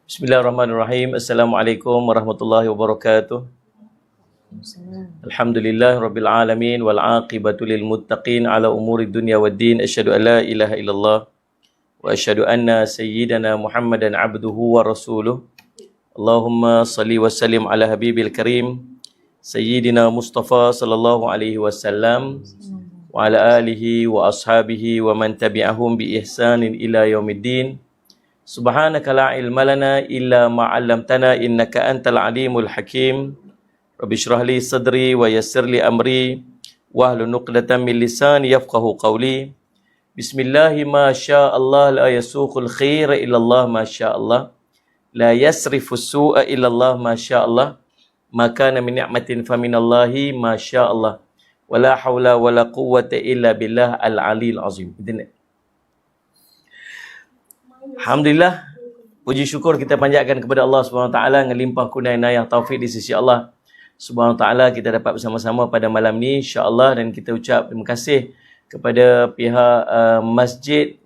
Bismillahirrahmanirrahim. Assalamualaikum warahmatullahi wabarakatuh. Alhamdulillah rabbil alamin wal aqibatu lil muttaqin ala umuri dunya waddin. Asyhadu an la ilaha illallah wa asyhadu anna sayyidana Muhammadan abduhu wa rasuluh. Allahumma salli wa sallim ala habibil karim sayyidina Mustafa sallallahu alaihi wasallam wa ala alihi wa ashabihi wa man tabi'ahum bi ihsanin ila yaumiddin. Subhanaka la ilma lana illa ma 'allamtana innaka antal alimul hakim. Rabbi shrah li sadri wa yassir li amri wahlul 'uqdatam min lisani yafqahu qawli. Bismillahi ma syaa Allah la yasuqul khaira illa Allah ma syaa Allah. La yasrifus su'a illa Allah ma syaa Allah. Ma kana min ni'matin fa minallahi ma syaa Allah. Wala haula wala quwwata illa billah al-'aliyil azim. Alhamdulillah, puji syukur kita panjatkan kepada Allah Subhanahu Wa Taala dengan limpah kurnia inayah taufik di sisi Allah Subhanahu Wa Taala. Kita dapat bersama-sama pada malam ni insya-Allah, dan kita ucap terima kasih kepada pihak Masjid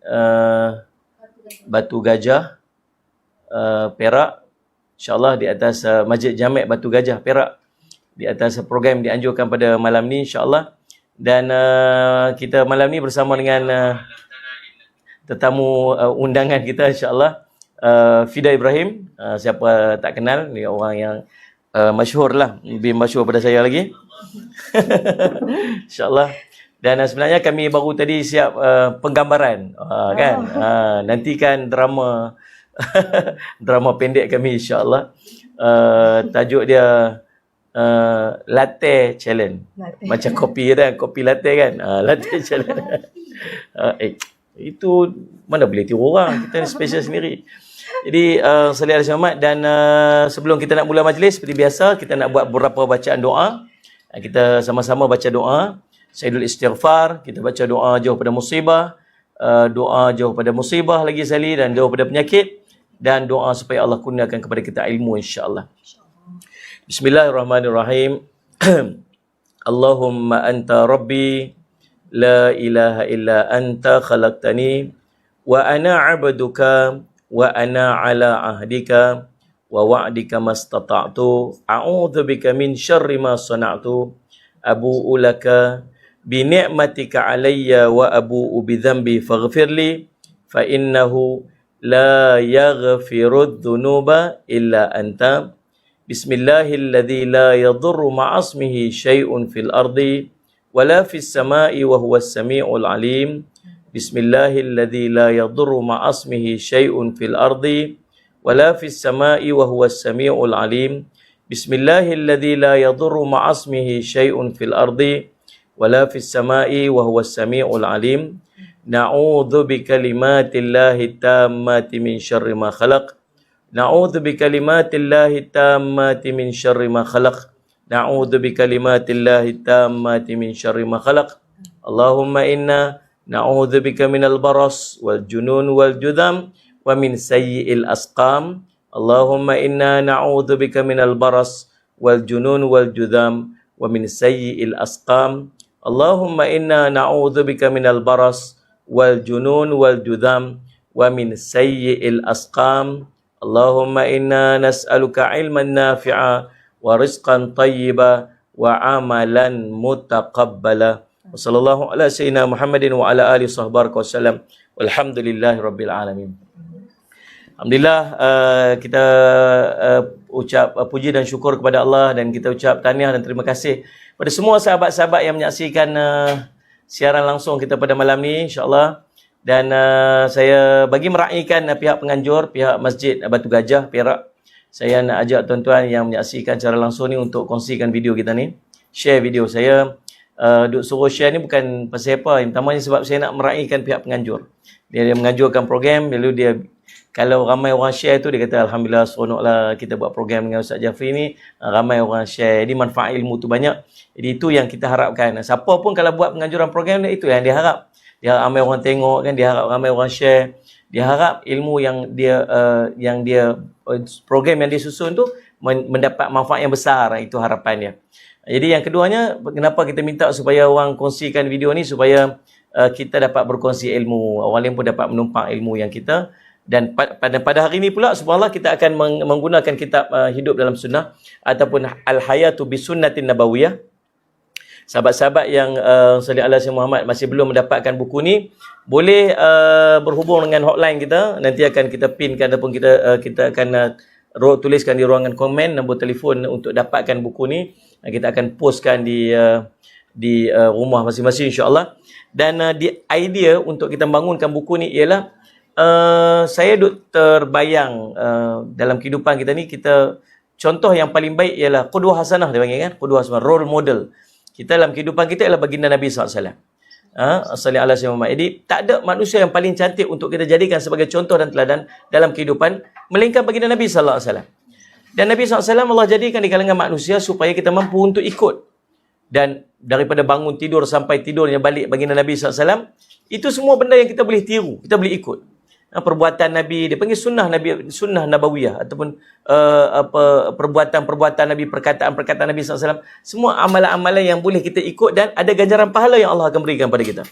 Batu Gajah Perak, insya-Allah di atas Masjid Jamek Batu Gajah Perak, di atas program dianjurkan pada malam ni insya-Allah. Dan kita malam ni bersama dengan tetamu undangan kita insya-Allah, Fida Ibrahim. Siapa tak kenal, ni orang yang masyhur lah, lebih masyhur pada saya lagi. Insya-Allah. Dan sebenarnya kami baru tadi siap penggambaran, kan. Nantikan drama drama pendek kami insya-Allah. Tajuk dia latte challenge. Macam kopi kan, kopi latte kan. Latte challenge. Itu mana boleh tiru orang, kita special sendiri. Jadi salih alaihi wasallam. Dan sebelum kita nak mula majlis, seperti biasa kita nak buat beberapa bacaan doa. Kita sama-sama baca doa Sayyidul Istighfar. Kita baca doa jauh pada musibah, doa jauh pada musibah lagi sekali, dan jauh pada penyakit, dan doa supaya Allah kurniakan kepada kita ilmu insya-Allah. Bismillahirrahmanirrahim. Allahumma anta rabbi la ilaha illa anta khalaqtani wa ana 'abduka wa ana 'ala ahdika wa wa'dika mastata'tu a'udzu bika min syarri ma sana'tu abu'u laka bi ni'matika 'alayya wa abu'u bi dhanbi faghfirli fa innahu la yaghfirudz dzunuba illa anta. Bismillahilladzi la yadurru ma'asmihi syai'un fil ardi wala fis sama'i wa huwas sami'ul alim. Bismillahilladzi la yadurru ma'asmihi syai'un fil ardi wala fis sama'i wa huwas sami'ul alim. Bismillahilladzi la yadurru ma'asmihi syai'un fil ardi wala fis sama'i wa huwas sami'ul alim. Na'udzu bikalimatillahi tammati min syarri ma khalaq. Na'udzu bikalimatillahi tammati min syarri ma khalaq. Na'udzu bikalimatillahi tammati min syarri ma khalaq. Allahumma inna na'udzu bika minal baras wal junun wal judham wa min sayyi'il asqam. Allahumma inna na'udzu bika minal baras wal junun wal judham wa min sayyi'il asqam. Allahumma inna na'udzu bika minal baras wal junun wal judham wa min sayyi'il asqam. Allahumma inna nas'aluka ilman nafi'a wa rizqan tayyiba wa amalan mutaqabbala. Wa sallallahu ala sayyidina Muhammadin wa ala alihi sahbihi wasallam. Walhamdulillahi rabbil alamin. Alhamdulillah, kita ucap puji dan syukur kepada Allah, dan kita ucap tahniah dan terima kasih pada semua sahabat-sahabat yang menyaksikan siaran langsung kita pada malam ni insya-Allah. Dan saya bagi meraihkan pihak penganjur, pihak Masjid Batu Gajah Perak, saya nak ajak tuan-tuan yang menyaksikan secara langsung ni untuk kongsikan video kita ni. Share video saya. Duk suruh share ni bukan pasal apa. Yang pertamanya sebab saya nak meraihkan pihak penganjur. Dia menganjurkan program, lalu dia, kalau ramai orang share tu, dia kata Alhamdulillah seronoklah kita buat program dengan Ustaz Jafri ni. Ramai orang share. Jadi manfaat ilmu tu banyak. Jadi itu yang kita harapkan. Siapa pun kalau buat penganjuran program ni, itu yang dia harap. dia harap ramai orang tengok kan, dia harap ramai orang share, dia harap ilmu yang dia program yang dia susun tu mendapat manfaat yang besar. Itu harapan dia. Jadi yang keduanya, kenapa kita minta supaya orang kongsikan video ni, supaya kita dapat berkongsi ilmu, orang lain pun dapat menumpang ilmu yang kita. Dan pada hari ini pula, subhanallah, kita akan menggunakan kitab Hidup dalam Sunnah ataupun Al-Hayatu Bisunnatin Nabawiyah. Sahabat-sahabat yang sallallahu alaihi wasallam Muhammad masih belum mendapatkan buku ni, boleh berhubung dengan hotline kita. Nanti akan kita pinkan ataupun kita akan tuliskan di ruangan komen nombor telefon untuk dapatkan buku ni. Kita akan postkan di rumah masing-masing, insya-Allah. Dan idea untuk kita bangunkan buku ni ialah saya duk terbayang dalam kehidupan kita ni, kita contoh yang paling baik ialah qudwah hasanah, dia panggil kan, qudwah hasanah, role model. Kita dalam kehidupan kita ialah baginda Nabi SAW. Sallallahu alaihi wasallam. Jadi tak ada manusia yang paling cantik untuk kita jadikan sebagai contoh dan teladan dalam kehidupan melainkan baginda Nabi sallallahu alaihi wasallam. Dan Nabi SAW Allah jadikan di kalangan manusia supaya kita mampu untuk ikut. Dan daripada bangun tidur sampai tidurnya balik baginda Nabi SAW, itu semua benda yang kita boleh tiru, kita boleh ikut. Perbuatan Nabi, dia panggil sunnah Nabi, sunnah nabawiyah, ataupun perbuatan-perbuatan Nabi, perkataan-perkataan Nabi SAW, semua amalan-amalan yang boleh kita ikut dan ada ganjaran pahala yang Allah akan berikan pada kita.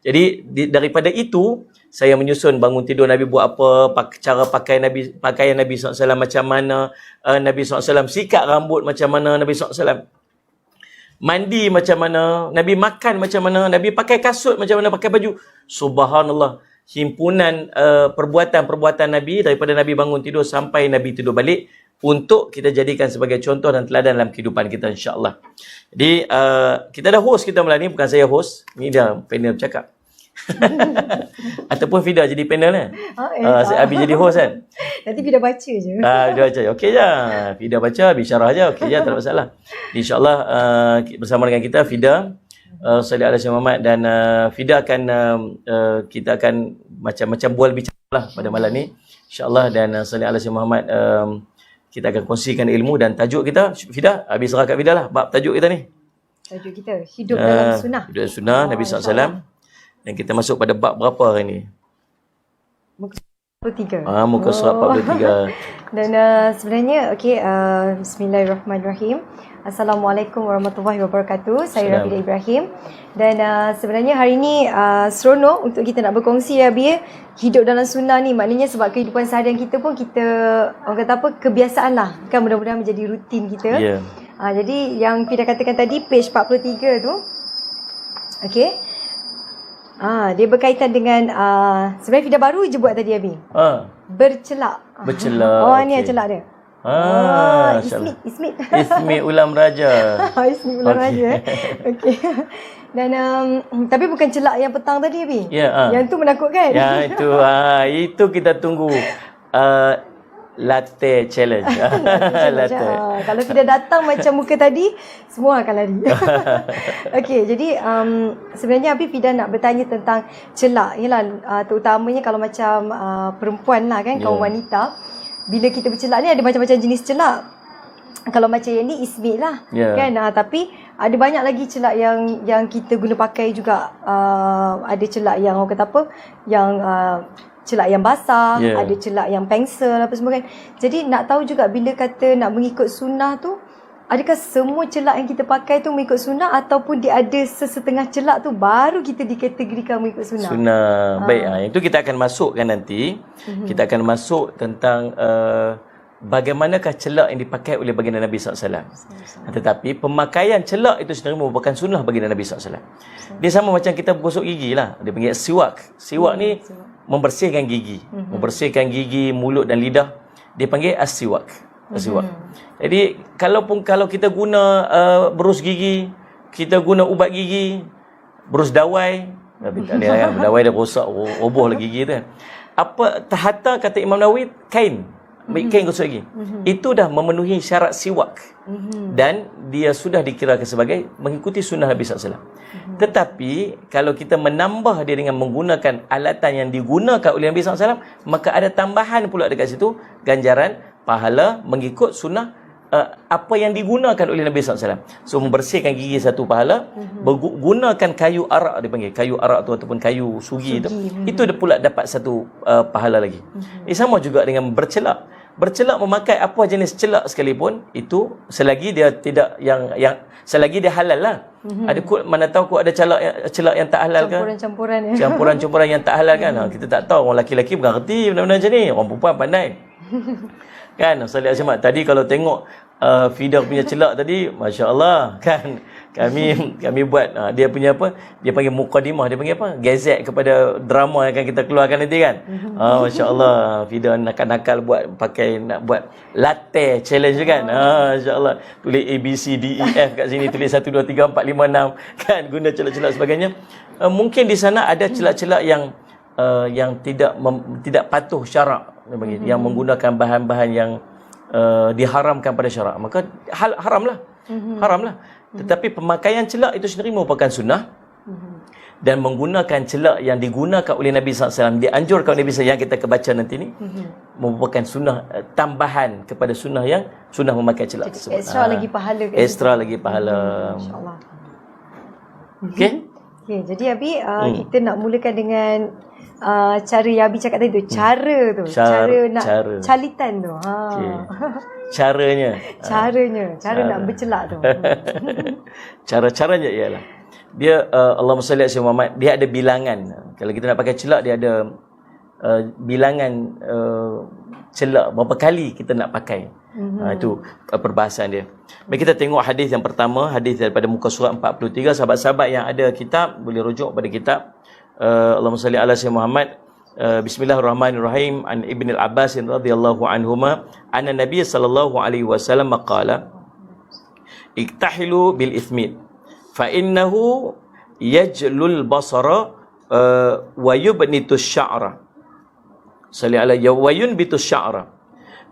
Jadi daripada itu, saya menyusun bangun tidur Nabi buat apa, cara pakaian Nabi SAW macam mana, Nabi SAW sikat rambut macam mana, Nabi SAW mandi macam mana, Nabi makan macam mana, Nabi pakai kasut macam mana, pakai baju. Subhanallah, himpunan perbuatan-perbuatan Nabi daripada Nabi bangun tidur sampai Nabi tidur balik untuk kita jadikan sebagai contoh dan teladan dalam kehidupan kita, insya-Allah. Jadi kita ada host kita malam ni, bukan saya host, ni dia panel bercakap. Ataupun Fida jadi panel kan? Abi jadi host kan? Nanti Fida baca je. Fida baca. Okey je. Fida baca, Abi syarah je. Okey je, tak ada masalah. InsyaAllah bersama dengan kita Fida sallallahu alaihi Muhammad, dan Fida akan kita akan macam bual bicara lah pada malam ni, insya-Allah. Dan sallallahu alaihi Muhammad, kita akan kongsikan ilmu dan tajuk kita. Fida, habis serah kat Fida lah bab tajuk kita ni. Tajuk kita Hidup dalam Sunnah. Hidup dalam Sunnah Nabi SAW. Dan kita masuk pada bab berapa hari ni? Muka 43. Muka surat 43. Dan sebenarnya bismillahirrahmanirrahim. Assalamualaikum warahmatullahi wabarakatuh. Saya Rafidah Ibrahim. Dan sebenarnya hari ni seronok untuk kita nak berkongsi ya, Abi. Hidup dalam sunnah ni maknanya sebab kehidupan seharian kita pun kita, orang kata apa, kebiasaan lah. Kan mudah-mudahan menjadi rutin kita. Yeah. Jadi yang Fida katakan tadi, page 43 tu. Okey. Dia berkaitan dengan sebenarnya Fida baru je buat tadi, Abi. Bercelak. Bercelak. Ni yang celak dia. Ismit. Ismit Ulam Raja. Ismit Ulam Raja. Okey. Dan tapi bukan celak yang petang tadi, Abi. Yang tu menakutkan. Yang itu kita tunggu. Latte challenge. Latte. Kalau Fida datang macam muka tadi, semua akan lari. Okey, jadi sebenarnya Abi, Fida nak bertanya tentang celak. Yalah, terutamanya kalau macam perempuan lah kan, kaum wanita. Bila kita bercelak ni ada macam-macam jenis celak. Kalau macam yang ni ismit lah, kan. Tapi ada banyak lagi celak yang kita guna pakai juga. Ada celak yang orang kata apa, yang celak yang basah, ada celak yang pensel apa semua kan. Jadi nak tahu juga bila kata nak mengikut sunnah tu, adakah semua celak yang kita pakai tu mengikut sunnah, ataupun dia ada sesetengah celak tu baru kita dikategorikan mengikut sunnah? Sunnah. Baik, itu kita akan masukkan nanti. Kita akan masuk tentang bagaimanakah celak yang dipakai oleh baginda Nabi SAW. Tetapi pemakaian celak itu sebenarnya merupakan sunnah baginda Nabi SAW. Dia sama macam kita gosok gigi lah. Dia panggil siwak. Siwak ni membersihkan gigi. Membersihkan gigi, mulut dan lidah. Dia panggil as-siwak. As-siwak. Jadi kalau kita guna berus gigi, kita guna ubat gigi, berus dawai, dawai dah rosak, roboh lagi gigi tu. Apa terhatta kata Imam Nawawi, kain gosok gigi. Itu dah memenuhi syarat siwak. Dan dia sudah dikirakan sebagai mengikuti sunnah Nabi SAW. Tetapi kalau kita menambah dia dengan menggunakan alatan yang digunakan oleh Nabi SAW, maka ada tambahan pula dekat situ, ganjaran pahala mengikut sunnah apa yang digunakan oleh Nabi SAW. So membersihkan gigi satu pahala, gunakan kayu arak, dia panggil kayu arak tu ataupun kayu sugi tu, itu dia pula dapat satu pahala lagi. Sama juga dengan bercelak. Bercelak memakai apa jenis celak sekalipun, itu selagi dia tidak yang selagi dia halal lah. Ada mana tahu ada celak yang tak halal kan? Campuran-campuran yang tak halal kan? Kita tak tahu, orang lelaki bukan reti benda-benda macam ni, orang perempuan pandai. Kan Ustaz Ahmad tadi kalau tengok Fida punya celak tadi, masya-Allah kan, kami buat dia punya apa, dia panggil mukadimah, dia panggil apa, gazet kepada drama yang akan kita keluarkan nanti kan. Masya-Allah, Fida nakal-nakal nak buat latte challenge kan. Masya-Allah, tulis A B C D E F kat sini, tulis 1 2 3 4 5 6 kan, guna celak-celak sebagainya. Mungkin di sana ada celak-celak yang tidak patuh syarak, yang menggunakan bahan-bahan yang diharamkan pada syarak, maka haramlah. Tetapi pemakaian celak itu sendiri merupakan sunnah, dan menggunakan celak yang digunakan oleh Nabi SAW, dianjurkan oleh Nabi SAW yang kita kebaca nanti ni, merupakan sunnah tambahan kepada sunnah memakai celak tersebut. Extra lagi pahala kan? Extra lagi pahala. InsyaAllah. Okey? Okay, jadi Abi, kita nak mulakan dengan cara yang Abi cakap tadi tu, cara nak calitan tu. Okay. Caranya nak bercelak tu. Caranya ialah dia Allahumma salli ala Muhammad, dia ada bilangan. Kalau kita nak pakai celak, dia ada bilangan celak berapa kali kita nak pakai. Itu perbahasan dia. Baik, kita tengok hadis yang pertama, hadis daripada muka surat 43. Sahabat-sahabat yang ada kitab boleh rujuk pada kitab. Allahumma salli ala sayyidina Muhammad. Bismillahirrahmanirrahim. An Ibn al-Abbas radhiyallahu anhuma anna Nabiy sallallahu alaihi wasallam qala iktahilu bil ithmid fa innahu yajlul basara wa yubnitu sya'ra. Salli ala wa yunbitu sya'ra.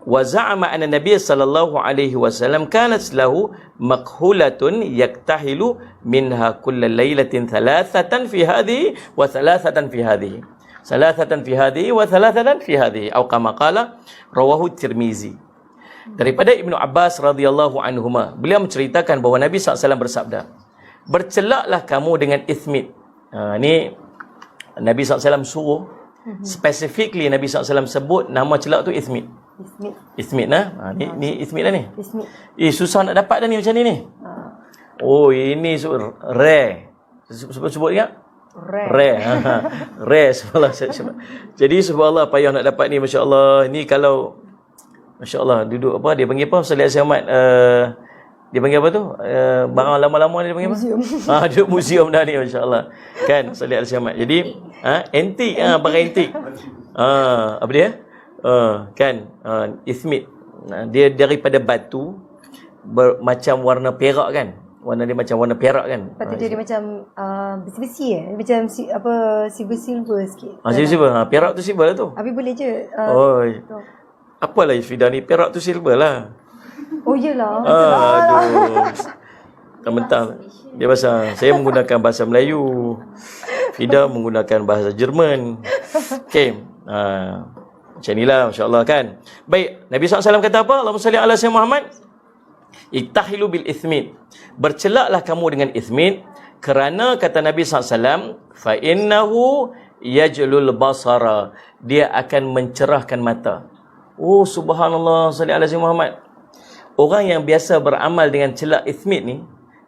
Wa za'ama anna Nabiy sallallahu alaihi wasallam kanat lahu maqhulatun yaktahilu minha kulla lailatin thalathatan fi hadhihi wa thalathatan fi hadhihi. Thalathatan fi hadhihi wa thalathatan fi hadhihi, atau kama qala rawahu Tirmizi. Daripada Ibnu Abbas radhiyallahu anhuma, beliau menceritakan bahawa Nabi SAW bersabda, bercelaklah kamu dengan ithmid. Ni Nabi SAW suruh, specifically Nabi SAW sebut nama celak tu ithmid. Ithmid nah. Ni ithmid lah ni. Susah nak dapat dah ni macam ni. Oh, ini rare. Sebut ingat? Rare. Subhanallah. Jadi subhanallah, payah nak dapat ni, masya-Allah. Ni kalau masya-Allah duduk apa dia panggil apa, Ustaz Ahmad, dia panggil apa tu? Barang lama-lama dia panggil apa? Duduk museum dah ni, masya-Allah. Kan Ustaz Ahmad. Jadi antik, barang antik. Apa dia? Kan ithmid. Dia daripada batu macam warna perak kan. Warna dia macam warna perak kan. Lepas tu dia macam besi-besi macam silver sikit. Silver. Perak tu silver lah tu. Abi boleh je. Apalah Fida ni, perak tu silver lah. Oh iyalah. Aduh. Mentang dia saya menggunakan bahasa Melayu. Fida menggunakan bahasa Jerman. Okey. Macam inilah, masya-Allah kan. Baik, Nabi SAW kata apa? Allahumma salli ala sayyidina Muhammad. Iktahilu bil ithmid. Bercelaklah kamu dengan ithmid, kerana kata Nabi SAW, fa innahu yajlul basara, dia akan mencerahkan mata. Oh subhanallah, salli ala sayyidina Muhammad. Orang yang biasa beramal dengan celak ithmid ni,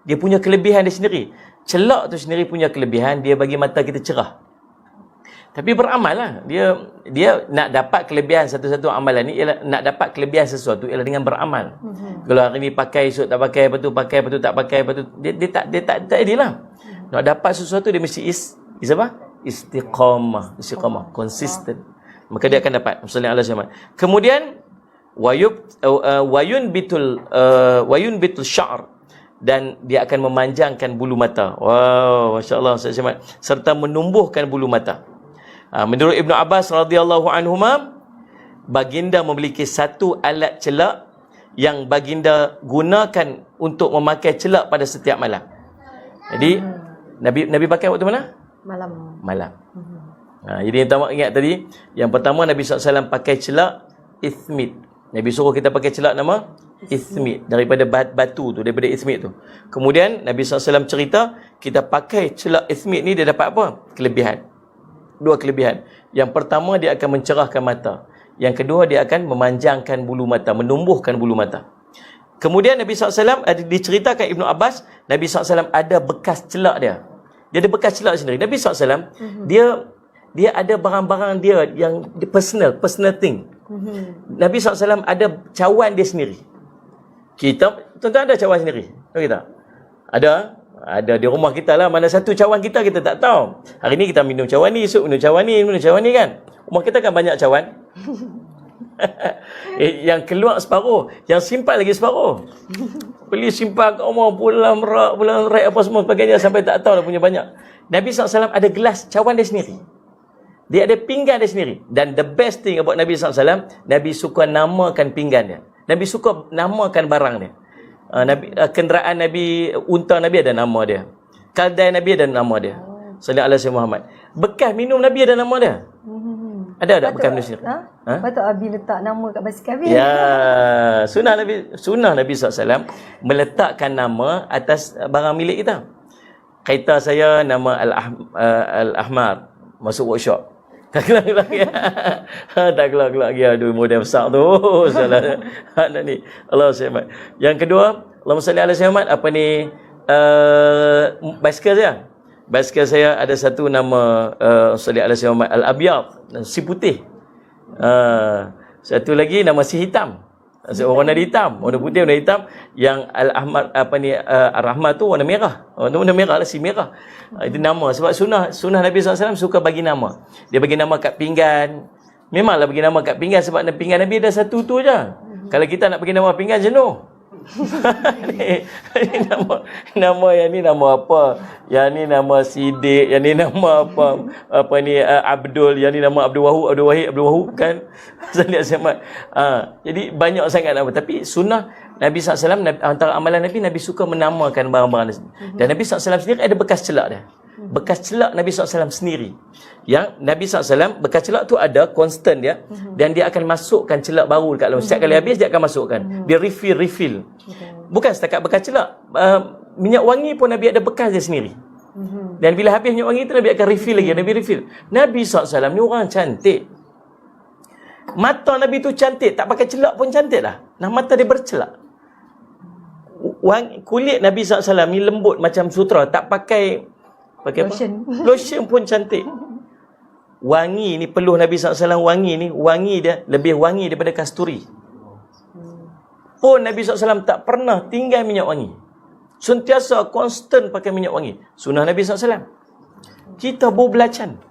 dia punya kelebihan dia sendiri. Celak tu sendiri punya kelebihan, dia bagi mata kita cerah. Tapi beramal lah. Dia nak dapat kelebihan satu-satu amalan ni, ialah nak dapat kelebihan sesuatu ialah dengan beramal. Kalau hari ni pakai, esok tak pakai, lepas tu pakai, lepas tu tak pakai, lepas tu dia tak ideal lah. Nak dapat sesuatu dia mesti apa? Istiqamah, consistent. Maka dia akan dapat. Sallallahu alaihi wasallam. Kemudian wayun bitul sya'r, dan dia akan memanjangkan bulu mata. Wow, masya-Allah, serta menumbuhkan bulu mata. Menurut Ibnu Abbas radhiyallahu anhuma, baginda memiliki satu alat celak yang baginda gunakan untuk memakai celak pada setiap malam. Jadi Nabi pakai waktu mana? Malam. Jadi yang pertama ingat tadi, yang pertama Nabi SAW pakai celak ithmid. Nabi suruh kita pakai celak nama ismit, daripada batu tu, daripada ismit tu. Kemudian Nabi SAW cerita, kita pakai celak ismit ni dia dapat apa? Kelebihan. Dua kelebihan. Yang pertama, dia akan mencerahkan mata. Yang kedua, dia akan memanjangkan bulu mata, menumbuhkan bulu mata. Kemudian Nabi SAW diceritakan Ibnu Abbas, Nabi SAW ada bekas celak dia. Dia ada bekas celak sendiri. Nabi SAW, dia ada barang-barang dia yang personal thing. Nabi SAW ada cawan dia sendiri. Kita tuan-tuan ada cawan sendiri? Tahu kita? Ada di rumah kita lah. Mana satu cawan kita tak tahu. Hari ni kita minum cawan ni, esok minum cawan ni kan. Rumah kita kan banyak cawan. Yang keluar separuh, yang simpan lagi separuh. Beli simpan kat rumah, pulang rak apa semua sebagainya, sampai tak tahu dah punya banyak. Nabi SAW ada gelas cawan dia sendiri. Dia ada pinggan dia sendiri. Dan the best thing about Nabi SAW, Nabi suka namakan pinggan dia. Nabi suka namakan barang dia. Kenderaan Nabi, unta Nabi ada nama dia. Kaldai Nabi ada nama dia. Sallallahu alaihi Muhammad. Bekas minum Nabi ada nama dia. Ada tak bekas minum sendiri? Patut Abi letak nama kat basikal Abi. Ya, sunnah Nabi SAW meletakkan nama atas barang milik kita. Kereta saya nama Al-Ahmar, masuk workshop. Tak kelak-kelak ya. Tak kelak-kelak ya. Aduh, model besar tu. Salah. Ni. Allah SWT. Yang kedua, Allahumma salli ala Muhammad, apa ni, basikal saya. Basikal saya ada satu nama salli ala Muhammad, Al-Abyad, si putih. Satu lagi nama si hitam. Warna hitam, warna putih, warna hitam. Yang Al-Ahmad, apa ni, Ar-Rahmah tu warna merah. Warna merah lah, si merah. Itu nama. Sebab sunnah Nabi SAW suka bagi nama. Dia bagi nama kat pinggan. Memanglah bagi nama kat pinggan, sebab pinggan Nabi ada satu tu je. Kalau kita nak bagi nama pinggan, jenuh. ni nama yang ni nama apa? Yang ni nama Sidik, yang ni nama apa? Apa ni Abdul, yang ni nama Abdul Wahid kan. Jadi banyak sangat nama. Tapi sunnah Nabi SAW, antara amalan Nabi suka menamakan barang-barang dia. Dan Nabi SAW sendiri ada bekas celak dia. Bekas celak Nabi SAW sendiri. Yang Nabi SAW, bekas celak tu ada constant dia. Dan dia akan masukkan celak baru dekat dalam. Setiap kali habis, dia akan masukkan. Dia refill. Bukan setakat bekas celak. Minyak wangi pun Nabi ada bekas dia sendiri. Dan bila habis minyak wangi tu, Nabi akan refill lagi. Nabi refill. Nabi SAW ni orang cantik. Mata Nabi tu cantik. Tak pakai celak pun cantik lah. Nah, mata dia bercelak. Kulit Nabi SAW ni lembut macam sutra. Tak pakai lotion pun cantik. Wangi ni, peluh Nabi SAW wangi dia lebih wangi daripada kasturi. Pun Nabi SAW tak pernah tinggal minyak wangi. Sentiasa konstan pakai minyak wangi. Sunnah Nabi SAW. Kita bau belacan.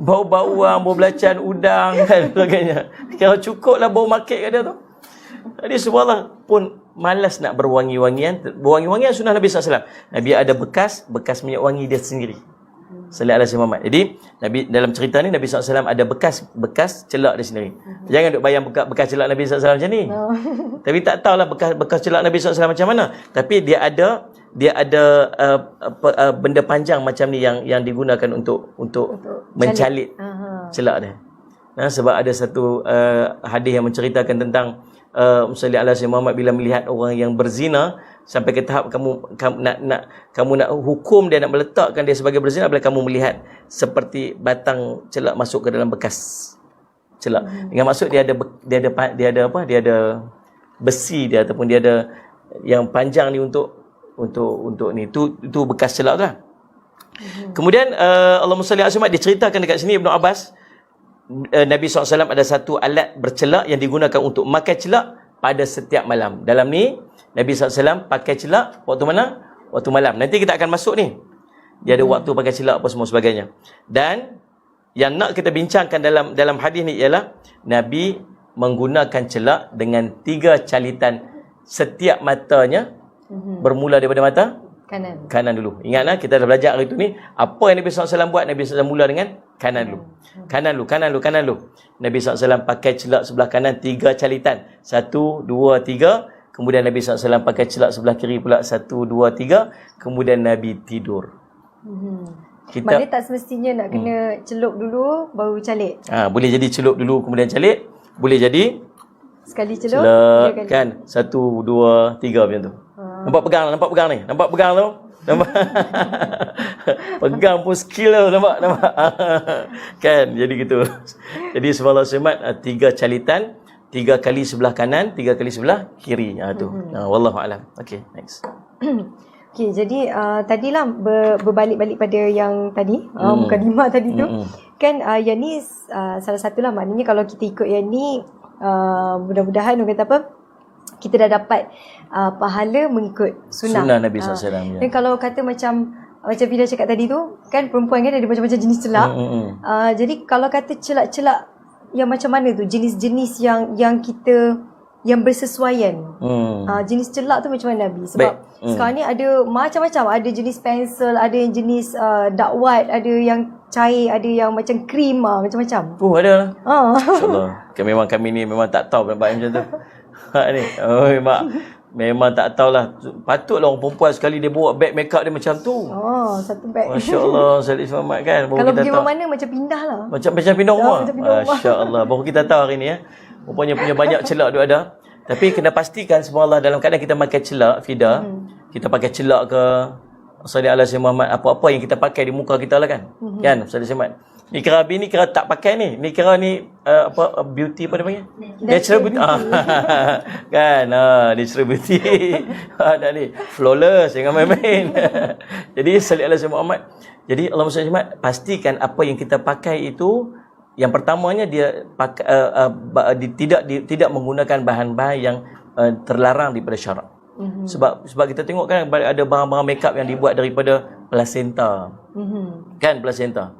Bau bawang, bau belacan, udang dan sebagainya. Kalau cukup lah bau market kat dia tu. Jadi subhanallah pun malas nak berwangi-wangian. Berwangi-wangian sunnah Nabi SAW. Nabi ada bekas minyak wangi dia sendiri. Sallallahu alaihi Muhammad. Jadi Nabi dalam cerita ni Nabi SAW ada bekas celak dia sendiri. Jangan duk bayang bekas celak Nabi SAW macam ni. Tapi tak tahulah bekas celak Nabi SAW macam mana. Tapi dia ada benda panjang macam ni yang digunakan untuk mencalit celak dia. Sebab ada satu hadis yang menceritakan tentang Sallallahu alaihi Muhammad bila melihat orang yang berzina sampai ke tahap kamu nak hukum dia, nak meletakkan dia sebagai berzina bila kamu melihat seperti batang celak masuk ke dalam bekas celak. Dengan maksud dia ada besi dia ataupun dia ada yang panjang ni untuk ni itu bekas celak tu lah. Kemudian Allahumma salli ala Muhammad diceritakan dekat sini Ibnu Abbas, Nabi SAW ada satu alat bercelak yang digunakan untuk makan celak pada setiap malam. Dalam ni Nabi SAW pakai celak waktu mana? Waktu malam. Nanti kita akan masuk ni. Dia ada waktu pakai celak apa semua sebagainya. Dan yang nak kita bincangkan dalam hadis ni ialah Nabi menggunakan celak dengan 3 calitan setiap matanya, bermula daripada mata kanan dulu. Ingatlah kita dah belajar hari tu ni, apa yang Nabi SAW buat, Nabi SAW mula dengan kanan dulu. Kanan dulu. Nabi SAW pakai celak sebelah kanan 3 calitan. 1, 2, 3. Kemudian Nabi SAW pakai celak sebelah kiri pula 1, 2, 3. Kemudian Nabi tidur. Maknanya tak semestinya nak kena celup dulu baru calik. Boleh jadi celup dulu kemudian calik. Boleh jadi Sekali celup, 3 Celak kali. kan. 1, 2, 3 macam tu. Nampak pegang ni. Nampak pegang tu. Nampak. Pegang pun skill tu nampak. Kan jadi gitu. Jadi sebelum semat 3 calitan, 3 kali sebelah kanan, 3 kali sebelah kiri. Tu. Wallahu alam. Okey, next. Okey, jadi tadilah berbalik-balik pada yang tadi, mukadimah tadi tu. Kan yang ni salah satulah, maknanya kalau kita ikut yang ni, mudah-mudahan orang kata apa, kita dah dapat pahala mengikut sunnah Nabi SAW. Dan kalau kata macam Fida cakap tadi tu, kan perempuan kan ada macam-macam jenis celak. Jadi kalau kata celak-celak yang macam mana tu, jenis-jenis yang kita yang bersesuaian. Jenis celak tu macam mana Nabi? Sebab sekarang ni ada macam-macam, ada jenis pensel, ada yang jenis dark white, ada yang cair, ada yang macam krim, macam-macam. Ada lah. InsyaAllah. Memang kami ni memang tak tahu macam tu. Ni. Memang tak tahulah. Patutlah orang perempuan sekali dia bawa beg makeup dia macam tu. Satu beg. Masya-Allah, Salih Selamat kan. Kalau pergi mana macam pindah lah. Macam pindah rumah. Masya-Allah. Baru kita tahu hari ni rupanya punya banyak celak tu ada. Tapi kena pastikan subhanallah dalam keadaan kita pakai celak, Fida, kita pakai celak ke Salih ala Muhammad, apa-apa yang kita pakai di muka kita lah kan. Kan Salih Selamat. Ni kira Abi ni kira tak pakai ni. Ni kira ni beauty apa dia panggil? Natural beauty. Kan, natural beauty. Ada ni flawless, jangan main-main. Jadi salli ala Muhammad. Jadi Allahumma salli Muhammad, pastikan apa yang kita pakai itu yang pertamanya dia pakai, tidak menggunakan bahan-bahan yang terlarang daripada syarak. Sebab kita tengok kan ada barang-barang makeup yang dibuat daripada placenta. Kan placenta.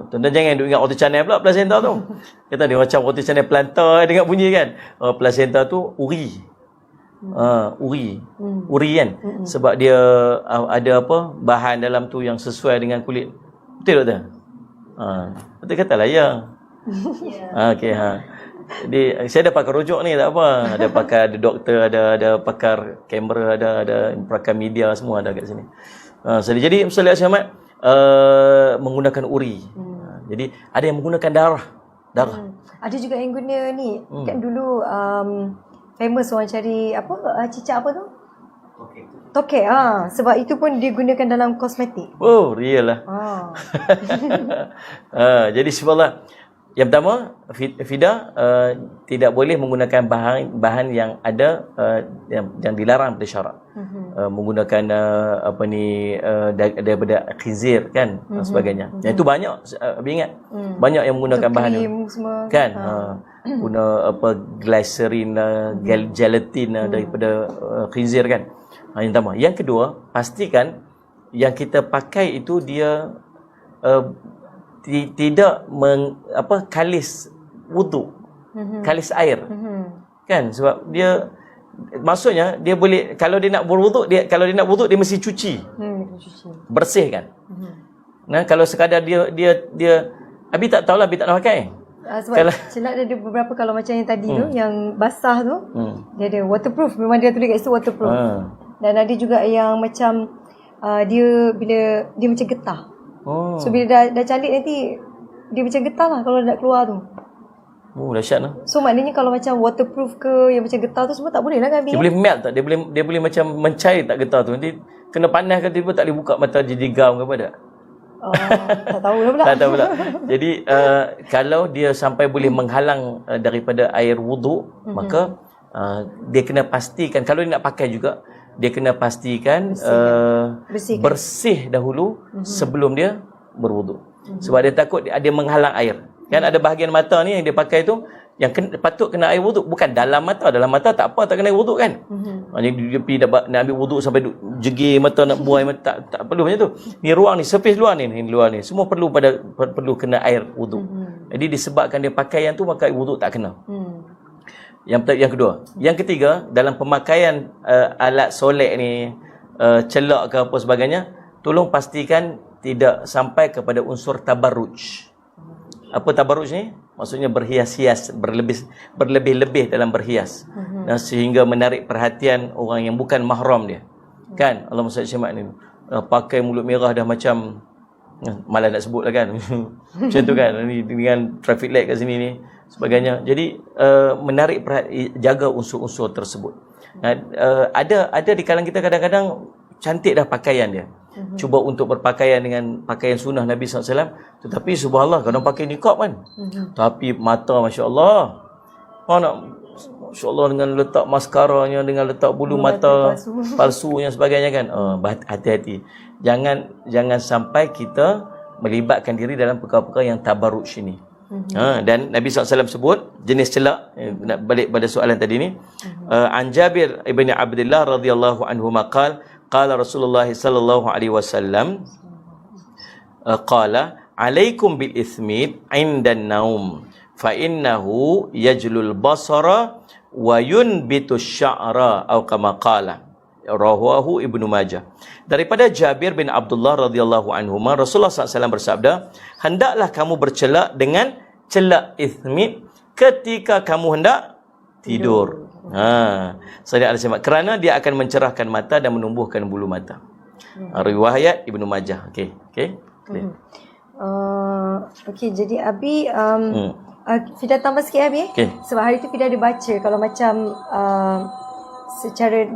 Tuan-tuan jangan duk ingat roti canai pula placenta tu. Kita dia macam roti canai plantar dengar bunyi kan. Placenta tu uri. Uri kan. Sebab dia ada apa bahan dalam tu yang sesuai dengan kulit. Betul tak? Betul katalah ya. Okey Jadi saya ada pakar rujuk ni tak apa. Ada pakar, ada doktor, ada pakar kamera, ada pakar media semua ada kat sini. Jadi Salih Ahmad menggunakan uri. Jadi ada yang menggunakan darah. Ada juga yang guna ni. Kan dulu famous orang cari apa cicak apa tu? Tokek. Sebab itu pun digunakan dalam kosmetik. Real lah. Jadi subhanallah. Yang pertama, Fida tidak boleh menggunakan bahan yang ada yang dilarang pada syarak. Menggunakan daripada khizir kan sebagainya. Yang itu banyak ingat. Banyak yang menggunakan bahan semua. Kan. Guna glycerin, gelatin daripada khizir kan. Yang pertama. Yang kedua, pastikan yang kita pakai itu dia tidak kalis wuduk, kalis air, kan? Sebab dia maksudnya dia boleh kalau dia nak berwuduk dia mesti cuci, bersih kan? Nah kalau sekadar dia Abi tak tahulah Abi tak nak pakai. Sebab kalau celak dia ada beberapa, kalau macam yang tadi tu yang basah tu dia ada waterproof, memang dia tulis kat situ waterproof. Dan ada juga yang macam dia bila dia macam getah. So bila dah calik nanti dia macam getah lah kalau nak keluar tu. Dahsyat lah. So maknanya kalau macam waterproof ke yang macam getah tu semua tak boleh lah kan? Dia boleh melt tak? Dia boleh macam mencair tak getah tu? Nanti kena panas ke tiba tak boleh buka mata jadi gam ke apa tak? Tak tahu lah pula. Tak tahu pula. Jadi kalau dia sampai boleh menghalang daripada air wuduk, maka dia kena pastikan kalau dia nak pakai juga dia kena pastikan bersih dahulu sebelum dia berwuduk. Sebab dia takut dia menghalang air. Kan ada bahagian mata ni yang dia pakai tu yang patut kena air wuduk, bukan dalam mata. Dalam mata tak apa, tak kena air wuduk kan. Dia pergi nak ambil wuduk sampai jegir mata nak buai mata, tak perlu macam tu. Ni ruang ni, surface luar ni luar ni semua perlu kena air wuduk. Jadi disebabkan dia pakai yang tu maka air wuduk tak kena. Yang kedua. Yang ketiga, dalam pemakaian alat solek ni, celak ke apa sebagainya, tolong pastikan tidak sampai kepada unsur tabarruj. Apa tabarruj ni? Maksudnya berhias-hias, berlebih-lebih dalam berhias. Dan sehingga menarik perhatian orang yang bukan mahram dia. Kan? Allahumma salli ni. Pakai mulut merah dah macam Malah nak sebut lah kan. Macam tu kan, ni dengan traffic light kat sini ni sebagainya. Jadi menarik perhatian, jaga unsur-unsur tersebut. Ada di kalangan kita kadang-kadang cantik dah pakaian dia. Cuba untuk berpakaian dengan pakaian sunnah Nabi SAW. Tetapi subhanallah, kadang pakai niqab kan. Tapi mata Masya Allah. Nak Masya Allah dengan letak maskaranya, dengan letak bulu mata palsunya sebagainya kan. Hati-hati. Jangan sampai kita melibatkan diri dalam perkara-perkara yang tabarruj ini. Dan Nabi SAW sebut jenis celak. Nak balik pada soalan tadi ni. An Jabir ibn Abdullah radhiyallahu anhu maqal qala Rasulullah sallallahu alaihi wasallam qala alaikum bil ithmid 'inda an-naum fa innahu yajlul basara wa yunbitu sya'ra atau kama qala rawahu Ibnu Majah. Daripada Jabir bin Abdullah radhiyallahu anhu, Rasulullah SAW bersabda, hendaklah kamu bercelak dengan celak ithmid ketika kamu hendak tidur. Saya ada semak kerana dia akan mencerahkan mata dan menumbuhkan bulu mata. Riwayat Ibnu Majah. Okey. Jadi Abi Fida tambah sikit Abi. Sebab hari tu Fida ada baca kalau macam secara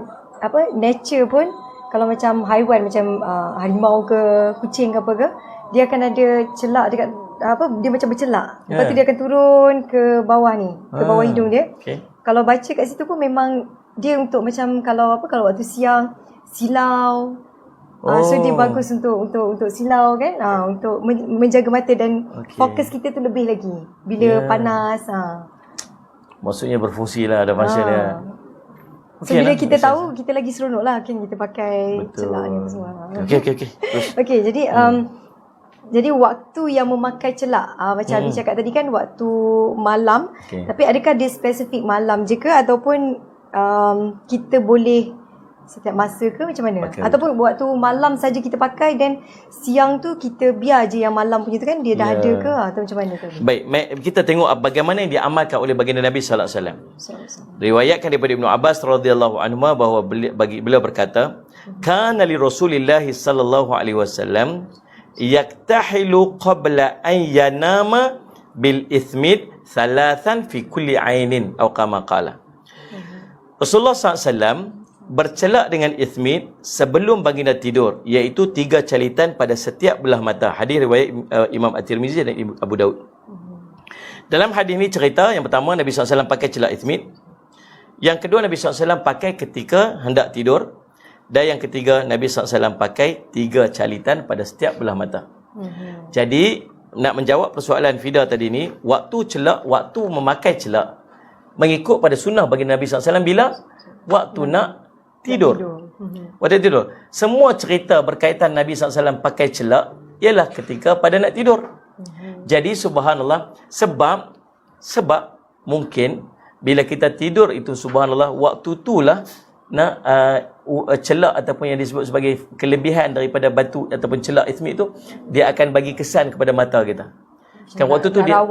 nature pun, kalau macam haiwan macam harimau ke kucing ke apa ke, dia akan ada celak dekat dia macam bercelak. Lepas tu dia akan turun ke bawah ni, ke bawah hidung dia. Kalau baca kat situ pun memang dia untuk macam kalau waktu siang silau. So dia bagus untuk silau kan, untuk menjaga mata dan fokus kita tu lebih lagi bila panas. Maksudnya berfungsi lah, ada masa dia. So bila kita tahu, kita lagi seronok lah kan kita pakai celak ni semua. Okey, jadi waktu yang memakai celak, macam Abi cakap tadi kan waktu malam. Tapi adakah dia spesifik malam je ke, ataupun kita boleh setiap masa ke macam mana? Ataupun waktu malam saja kita pakai dan siang tu kita biar je yang malam punya tu kan dia dah ada ke, atau macam mana tu? Baik, kita tengok bagaimana yang diamalkan oleh baginda Nabi sallallahu alaihi wasallam. Riwayatkan daripada Ibnu Abbas radhiyallahu anhu bahawa beliau berkata, kana li Rasulillah sallallahu alaihi wasallam yaktahilu qabla an yanama bil ithmid thalathan fi kulli ainin atau kama qala. Rasulullah SAW bercelak dengan ithmid sebelum baginda tidur, iaitu 3 calitan pada setiap belah mata. Hadis riwayat Imam At-Tirmizi dan Abu Daud. Dalam hadis ini cerita yang pertama Nabi SAW pakai celak ithmid. Yang kedua Nabi SAW pakai ketika hendak tidur. Dan yang ketiga Nabi SAW pakai 3 calitan pada setiap belah mata. Jadi nak menjawab persoalan Fida tadi ni, waktu memakai celak mengikut pada sunnah bagi Nabi SAW bila waktu nak tidur. Waktu tidur. Semua cerita berkaitan Nabi SAW pakai celak ialah ketika pada nak tidur. Jadi subhanallah, sebab mungkin bila kita tidur itu subhanallah, waktu itulah nak celak ataupun yang disebut sebagai kelebihan daripada batu ataupun celak ithmid itu, dia akan bagi kesan kepada mata kita. Kan waktu tu dia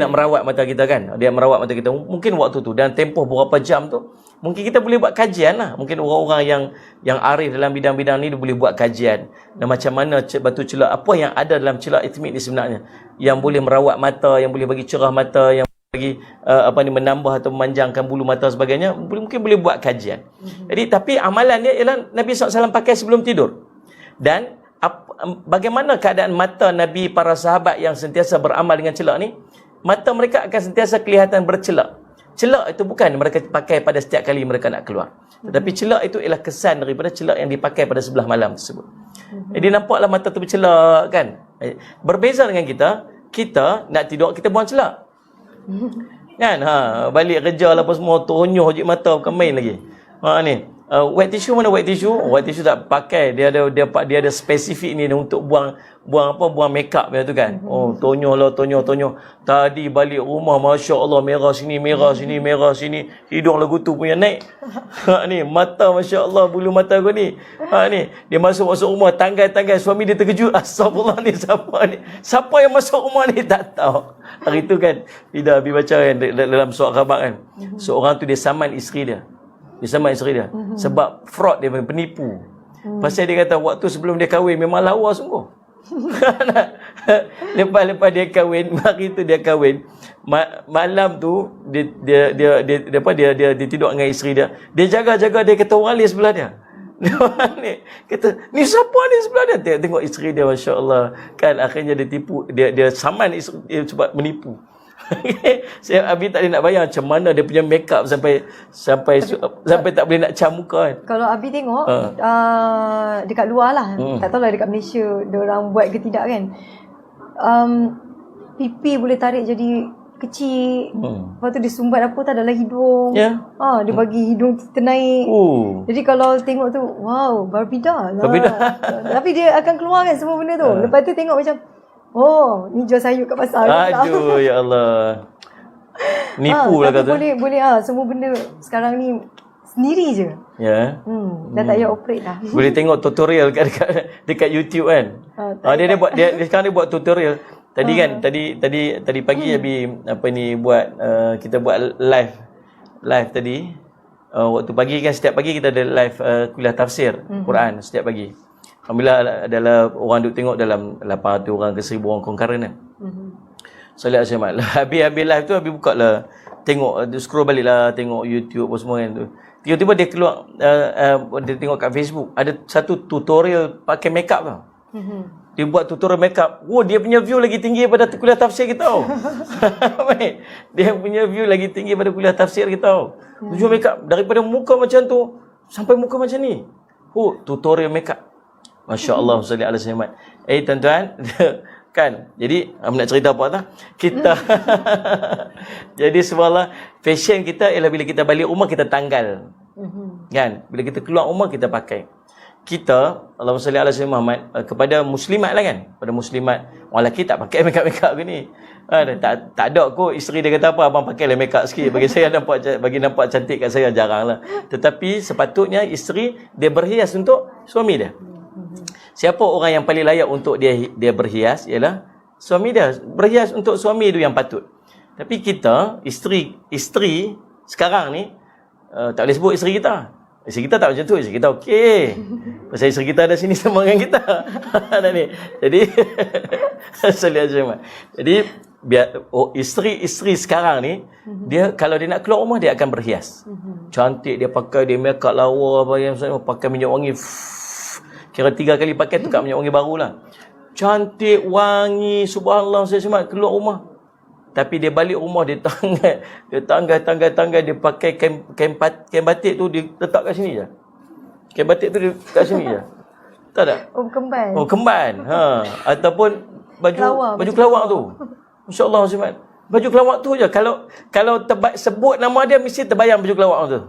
nak merawat mata kita kan. Dia merawat mata kita. Mungkin waktu tu dan tempoh berapa jam tu, mungkin kita boleh buat kajian lah. Mungkin orang-orang yang arif dalam bidang-bidang ni dia boleh buat kajian. Dan macam mana batu celak, apa yang ada dalam celak ithmid ni sebenarnya, yang boleh merawat mata, yang boleh bagi cerah mata, yang bagi menambah atau memanjangkan bulu mata sebagainya, mungkin boleh buat kajian. Jadi tapi amalan dia ialah Nabi SAW pakai sebelum tidur. Dan bagaimana keadaan mata Nabi, para sahabat yang sentiasa beramal dengan celak ni? Mata mereka akan sentiasa kelihatan bercelak. Celak itu bukan mereka pakai pada setiap kali mereka nak keluar, tetapi celak itu ialah kesan daripada celak yang dipakai pada sebelah malam tersebut. Jadi nampaklah mata tu bercelak kan. Berbeza dengan kita nak tidur, kita buang celak kan. Balik kerja lah apa semua, tonyoh je mata, bukan main lagi. Ni wet tissue mana wet tissue? Wet tissue tak pakai. Dia ada spesifik ni untuk buang makeup dia tu kan. Tonyoh. Tadi balik rumah masya-Allah, merah sini, merah sini. Hidung lagu tu punya naik. Ni mata masya-Allah, bulu mata aku ni. Ni dia masuk rumah, tanggai suami dia terkejut. Astagfirullah, ni siapa ni? Siapa yang masuk rumah ni tak tahu. Hari tu kan Ida Abi baca kan dalam surah khabar kan. Seorang tu dia saman isteri dia. Sebab fraud dia, penipu. Pasal dia kata waktu sebelum dia kahwin memang lawa sungguh. Lepas dia kahwin, hari tu dia kahwin. Malam tu dia tidur dengan isteri dia. Dia jaga-jaga, dia kata orang lain sebelah dia. Dia kata, ni siapa ni sebelah dia? Tengok isteri dia, masya-Allah. Kan akhirnya dia tipu, dia saman isteri dia sebab menipu. Saya Abi tak boleh nak bayang macam mana dia punya make up sampai tak boleh nak cam muka kan. Kalau Abi tengok dekat luar lah, tak tahulah dekat Malaysia diorang buat ke tidak kan. Pipi boleh tarik jadi kecil. Lepas tu dia sumbat apa tak dalam hidung. Dia bagi hidung ternaik. Jadi kalau tengok tu, wow, Barbida lah. Tapi dia akan keluarkan semua benda tu. Lepas tu tengok macam, oh, ni jual sayur kat pasar. Aduh, ya Allah. Nipu lah kata. Boleh semua benda sekarang ni sendiri je. Ya. Dah tak payah operate dah. Boleh tengok tutorial dekat YouTube kan. Dia sekarang dia buat tutorial. Tadi kan tadi pagi Abi kita buat live tadi. Waktu pagi kan, setiap pagi kita ada live kuliah tafsir Quran setiap pagi. Alhamdulillah adalah orang duk tengok dalam 800 orang ke 1000 orang concurrent kan. Solat Jumaat. Habis live tu Habis buka lah, tengok, scroll balik lah, tengok YouTube apa semua kan tu. Tiba-tiba dia keluar, dia tengok kat Facebook ada satu tutorial pakai makeup tau. Dia buat tutorial makeup. Dia punya view lagi tinggi daripada kuliah tafsir kita tau. Dia punya view lagi tinggi daripada kuliah tafsir kita tau. Tujuan makeup daripada muka macam tu sampai muka macam ni. Tutorial makeup. Masya-Allah, salli ala Muhammad. Tuan-tuan, kan? Jadi, nak cerita apa tak? Kita jadi sebenarnya fashion kita ialah bila kita balik rumah kita tanggal. Kan? Bila kita keluar rumah kita pakai. Kita, Allahumma salli ala Muhammad, kepada muslimat lah kan? Pada muslimat, orang lelaki tak pakai makeup ke ni. Tak ada kot isteri dia kata apa, abang pakailah makeup sikit bagi saya nampak cantik kat saya, jarang lah. Tetapi sepatutnya isteri dia berhias untuk suami dia. Siapa orang yang paling layak untuk dia berhias ialah suami dia. Berhias untuk suami itu yang patut. Tapi kita, isteri sekarang ni, tak boleh sebut isteri kita. Isteri kita tak macam tu, isteri kita okey. Pasal isteri kita ada sini sama dengan kita. Jadi jadi isteri sekarang ni, dia kalau dia nak keluar rumah dia akan berhias. Cantik, dia pakai dia makeup lawa apa yang pakai minyak wangi. Kira 3 kali pakai tukar minyak wangi baru lah. Cantik, wangi, subhanallah, saya semua keluar rumah. Tapi dia balik rumah, dia tanggal, dia pakai kain batik tu, dia letak kat sini je. Kain batik tu dia kat sini je. Tahu tak? Kemban. Kemban. Ataupun baju kelawar tu. Masya-Allah, Ustaz. Baju kelawar tu je. Kalau sebut nama dia, mesti terbayang baju kelawar tu.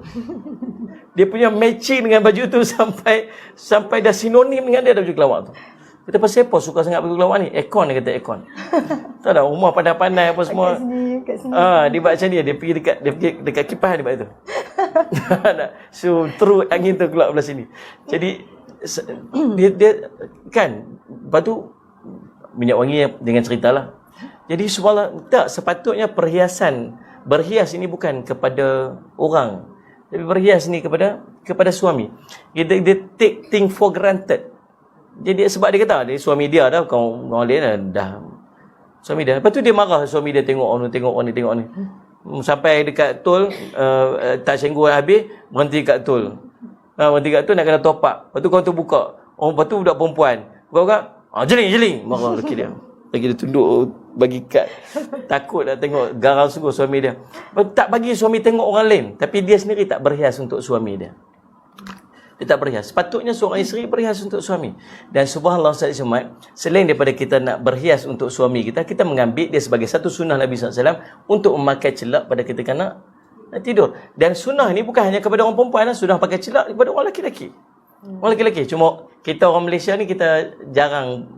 Dia punya matching dengan baju tu sampai dah sinonim dengan dia baju kelawar tu. Kita pasal apa suka sangat baju kelawar ni? Aircon, dia kata aircon. Tahu tak, rumah pandai-pandai apa semua. Kat sini. Dia buat macam dia pergi dekat kipas dia buat tu. So terus angin tu keluar belah sini. Jadi dia kan, lepas tu minyak wangi dengan ceritalah. Jadi subhanallah, tak sepatutnya berhias ini bukan kepada orang. Tapi berhias ni kepada suami. Dia take thing for granted. Jadi sebab dia kata dia suami dia dah, orang lain dah suami dia. Lepas tu dia marah suami dia, tengok ni. Sampai dekat tol, tak senggol habis, berhenti kat tol. Berhenti kat tol nak kena top up. Lepas tu kau tu buka. Lepas tu budak perempuan. Buka, jeling. Marah lelaki dia. Lagi dia tunduk bagi kad. Takut dah tengok, garang sungguh suami dia. Tak bagi suami tengok orang lain, tapi dia sendiri tak berhias untuk suami dia. Dia tak berhias. Sepatutnya seorang isteri berhias untuk suami. Dan subhanallah, selain daripada kita nak berhias untuk suami kita, kita mengambil dia sebagai satu sunnah Nabi SAW untuk memakai celak pada ketika nak tidur. Dan sunnah ni bukan hanya kepada orang perempuan, sunnah pakai celak kepada orang lelaki-lelaki. Orang lelaki-lelaki. Cuma kita orang Malaysia ni kita jarang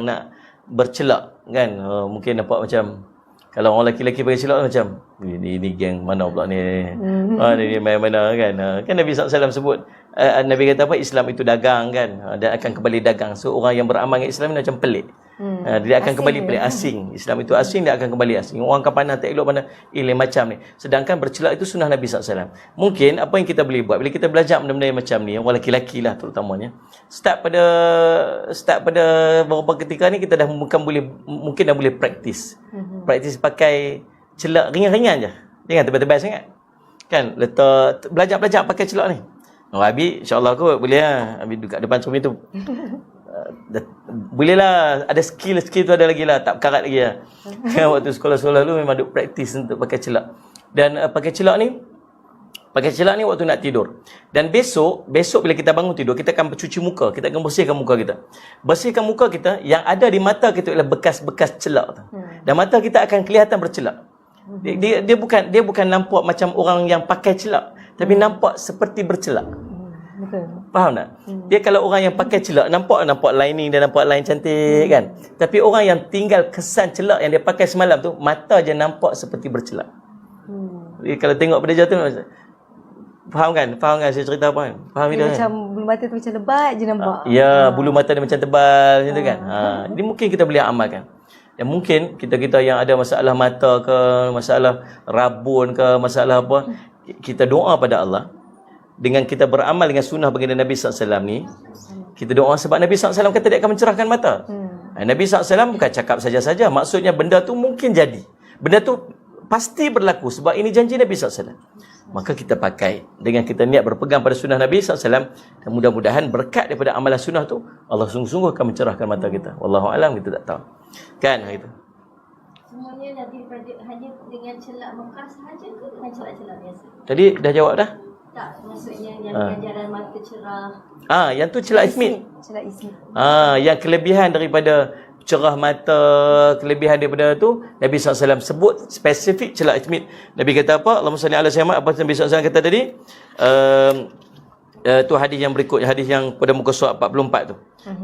nak bercelak kan. Mungkin nampak macam, kalau orang lelaki-lelaki pakai celak macam Ini geng mana pula ni? Ni main mana kan? Kan Nabi SAW sebut, Nabi kata apa? Islam itu dagang kan? Dan akan kembali dagang. So orang yang beramal dengan Islam ni macam pelik. Dia akan kembali pelik, asing. Islam itu asing, dia akan kembali asing. Orang akan pandang tak elok, pandang macam ni. Sedangkan bercelak itu sunnah Nabi SAW. Mungkin apa yang kita boleh buat bila kita belajar benda-benda yang macam ni, orang lelaki-lelaki lah terutamanya, start pada beberapa ketika ni kita dah mungkin dah boleh praktis. Praktis pakai celak ringan-ringan je. Jangan tebal-tebal sangat. Kan letak belajar pakai celak ni. Abi insya-Allah kot boleh lah. Abi dekat depan cermin tu. Boleh lah, ada skill tu ada lagi lah, tak karat lagi lah. Waktu sekolah-sekolah dulu memang duk praktis untuk pakai celak. Dan pakai celak ni waktu nak tidur. Dan besok bila kita bangun tidur, kita akan bercuci muka, kita akan bersihkan muka kita. Bersihkan muka kita, yang ada di mata kita ialah bekas-bekas celak tu. Dan mata kita akan kelihatan bercelak. Dia bukan nampak macam orang yang pakai celak, tapi nampak seperti bercelak. Betul. Faham tak? Dia kalau orang yang pakai celak nampak lining, dia nampak line cantik kan. Tapi orang yang tinggal kesan celak yang dia pakai semalam tu, mata je nampak seperti bercelak. Jadi kalau tengok pada jatuh, faham kan saya cerita apa kan? Faham dia macam bulu mata tu macam lebat je nampak. Ya, bulu mata dia macam tebal macam tu kan. Jadi mungkin kita boleh amalkan. Dan mungkin kita yang ada masalah mata ke, masalah rabun ke, masalah apa, kita doa pada Allah. Dengan kita beramal dengan sunnah baginda Nabi SAW ni, kita doa sebab Nabi SAW kata dia akan mencerahkan mata. Nabi SAW bukan cakap saja-saja. Maksudnya benda tu mungkin jadi. Benda tu pasti berlaku sebab ini janji Nabi SAW. Maka kita pakai dengan kita niat berpegang pada sunnah Nabi SAW, dan mudah-mudahan berkat daripada amalan sunnah tu Allah sungguh-sungguh akan mencerahkan mata kita. Wallahu alam, kita tak tahu. Kan gitu. Semuanya daripada hanya dengan celak Mekah sahaja ke dengan celak-celak biasa? Tadi dah jawab dah? Tak, maksudnya yang ganjaran mata cerah. Yang tu celak ismit. Celak ismit. Yang kelebihan daripada cerah mata, kelebihan daripada tu Nabi SAW sebut spesifik celak ismit. Nabi kata apa? Allahumma salli ala sayyidina, apa Nabi SAW kata tadi? Tu hadis yang berikut, hadis yang pada muka surat 44 tu.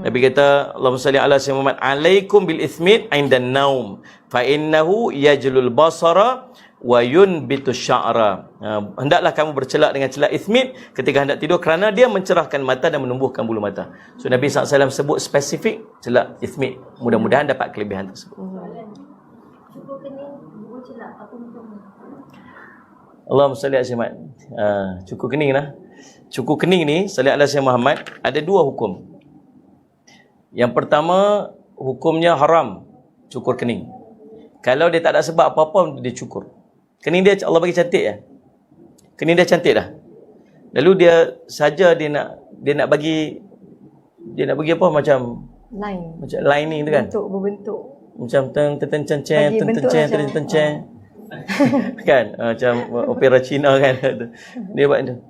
Nabi kata, Allahumma salli ala sayyidina Muhammad, alaikum bil ismit indan naum fa innahu yajlul basara wa yunbitu sya'ra. Hendaklah kamu bercelak dengan celak ismit ketika hendak tidur kerana dia mencerahkan mata dan menumbuhkan bulu mata. So Nabi SAW sebut spesifik celak ismit. Mudah-mudahan dapat kelebihan tersebut. Cukup kening, buku celak, apa hukumnya? Allahumma salli ala sayyidina Muhammad. Cukur kening lah. Cukur kening ni, salli ala sayyidina Muhammad, ada dua hukum. Yang pertama, hukumnya haram cukur kening. Kalau dia tak ada sebab apa-apa, dia cukur. Kening dia Allah bagi cantik ya. Kening dia cantik dah. Lalu dia nak bagi apa macam lining tu kan. Berbentuk. Macam tenceng kan macam opera Cina kan. Dia buat tu.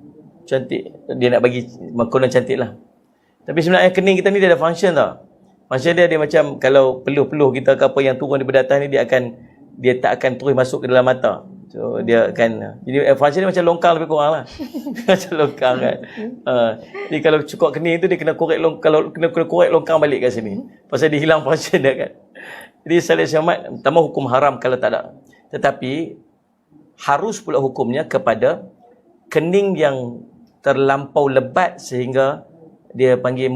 Cantik. Dia nak bagi makonan cantik lah. Tapi sebenarnya kening kita ni dia ada function tau. Function dia macam kalau peluh-peluh kita ke apa yang turun di atas ni, dia tak akan terus masuk ke dalam mata. So dia akan, jadi function dia macam longkang lebih kurang lah. Macam longkang kan. Jadi kalau cukup kening tu dia kena korek longkang balik kat sini. Pasal dia hilang function dia kan. Jadi salih syamat, pertama hukum haram kalau tak ada. Tetapi harus pula hukumnya kepada kening yang terlampau lebat sehingga dia panggil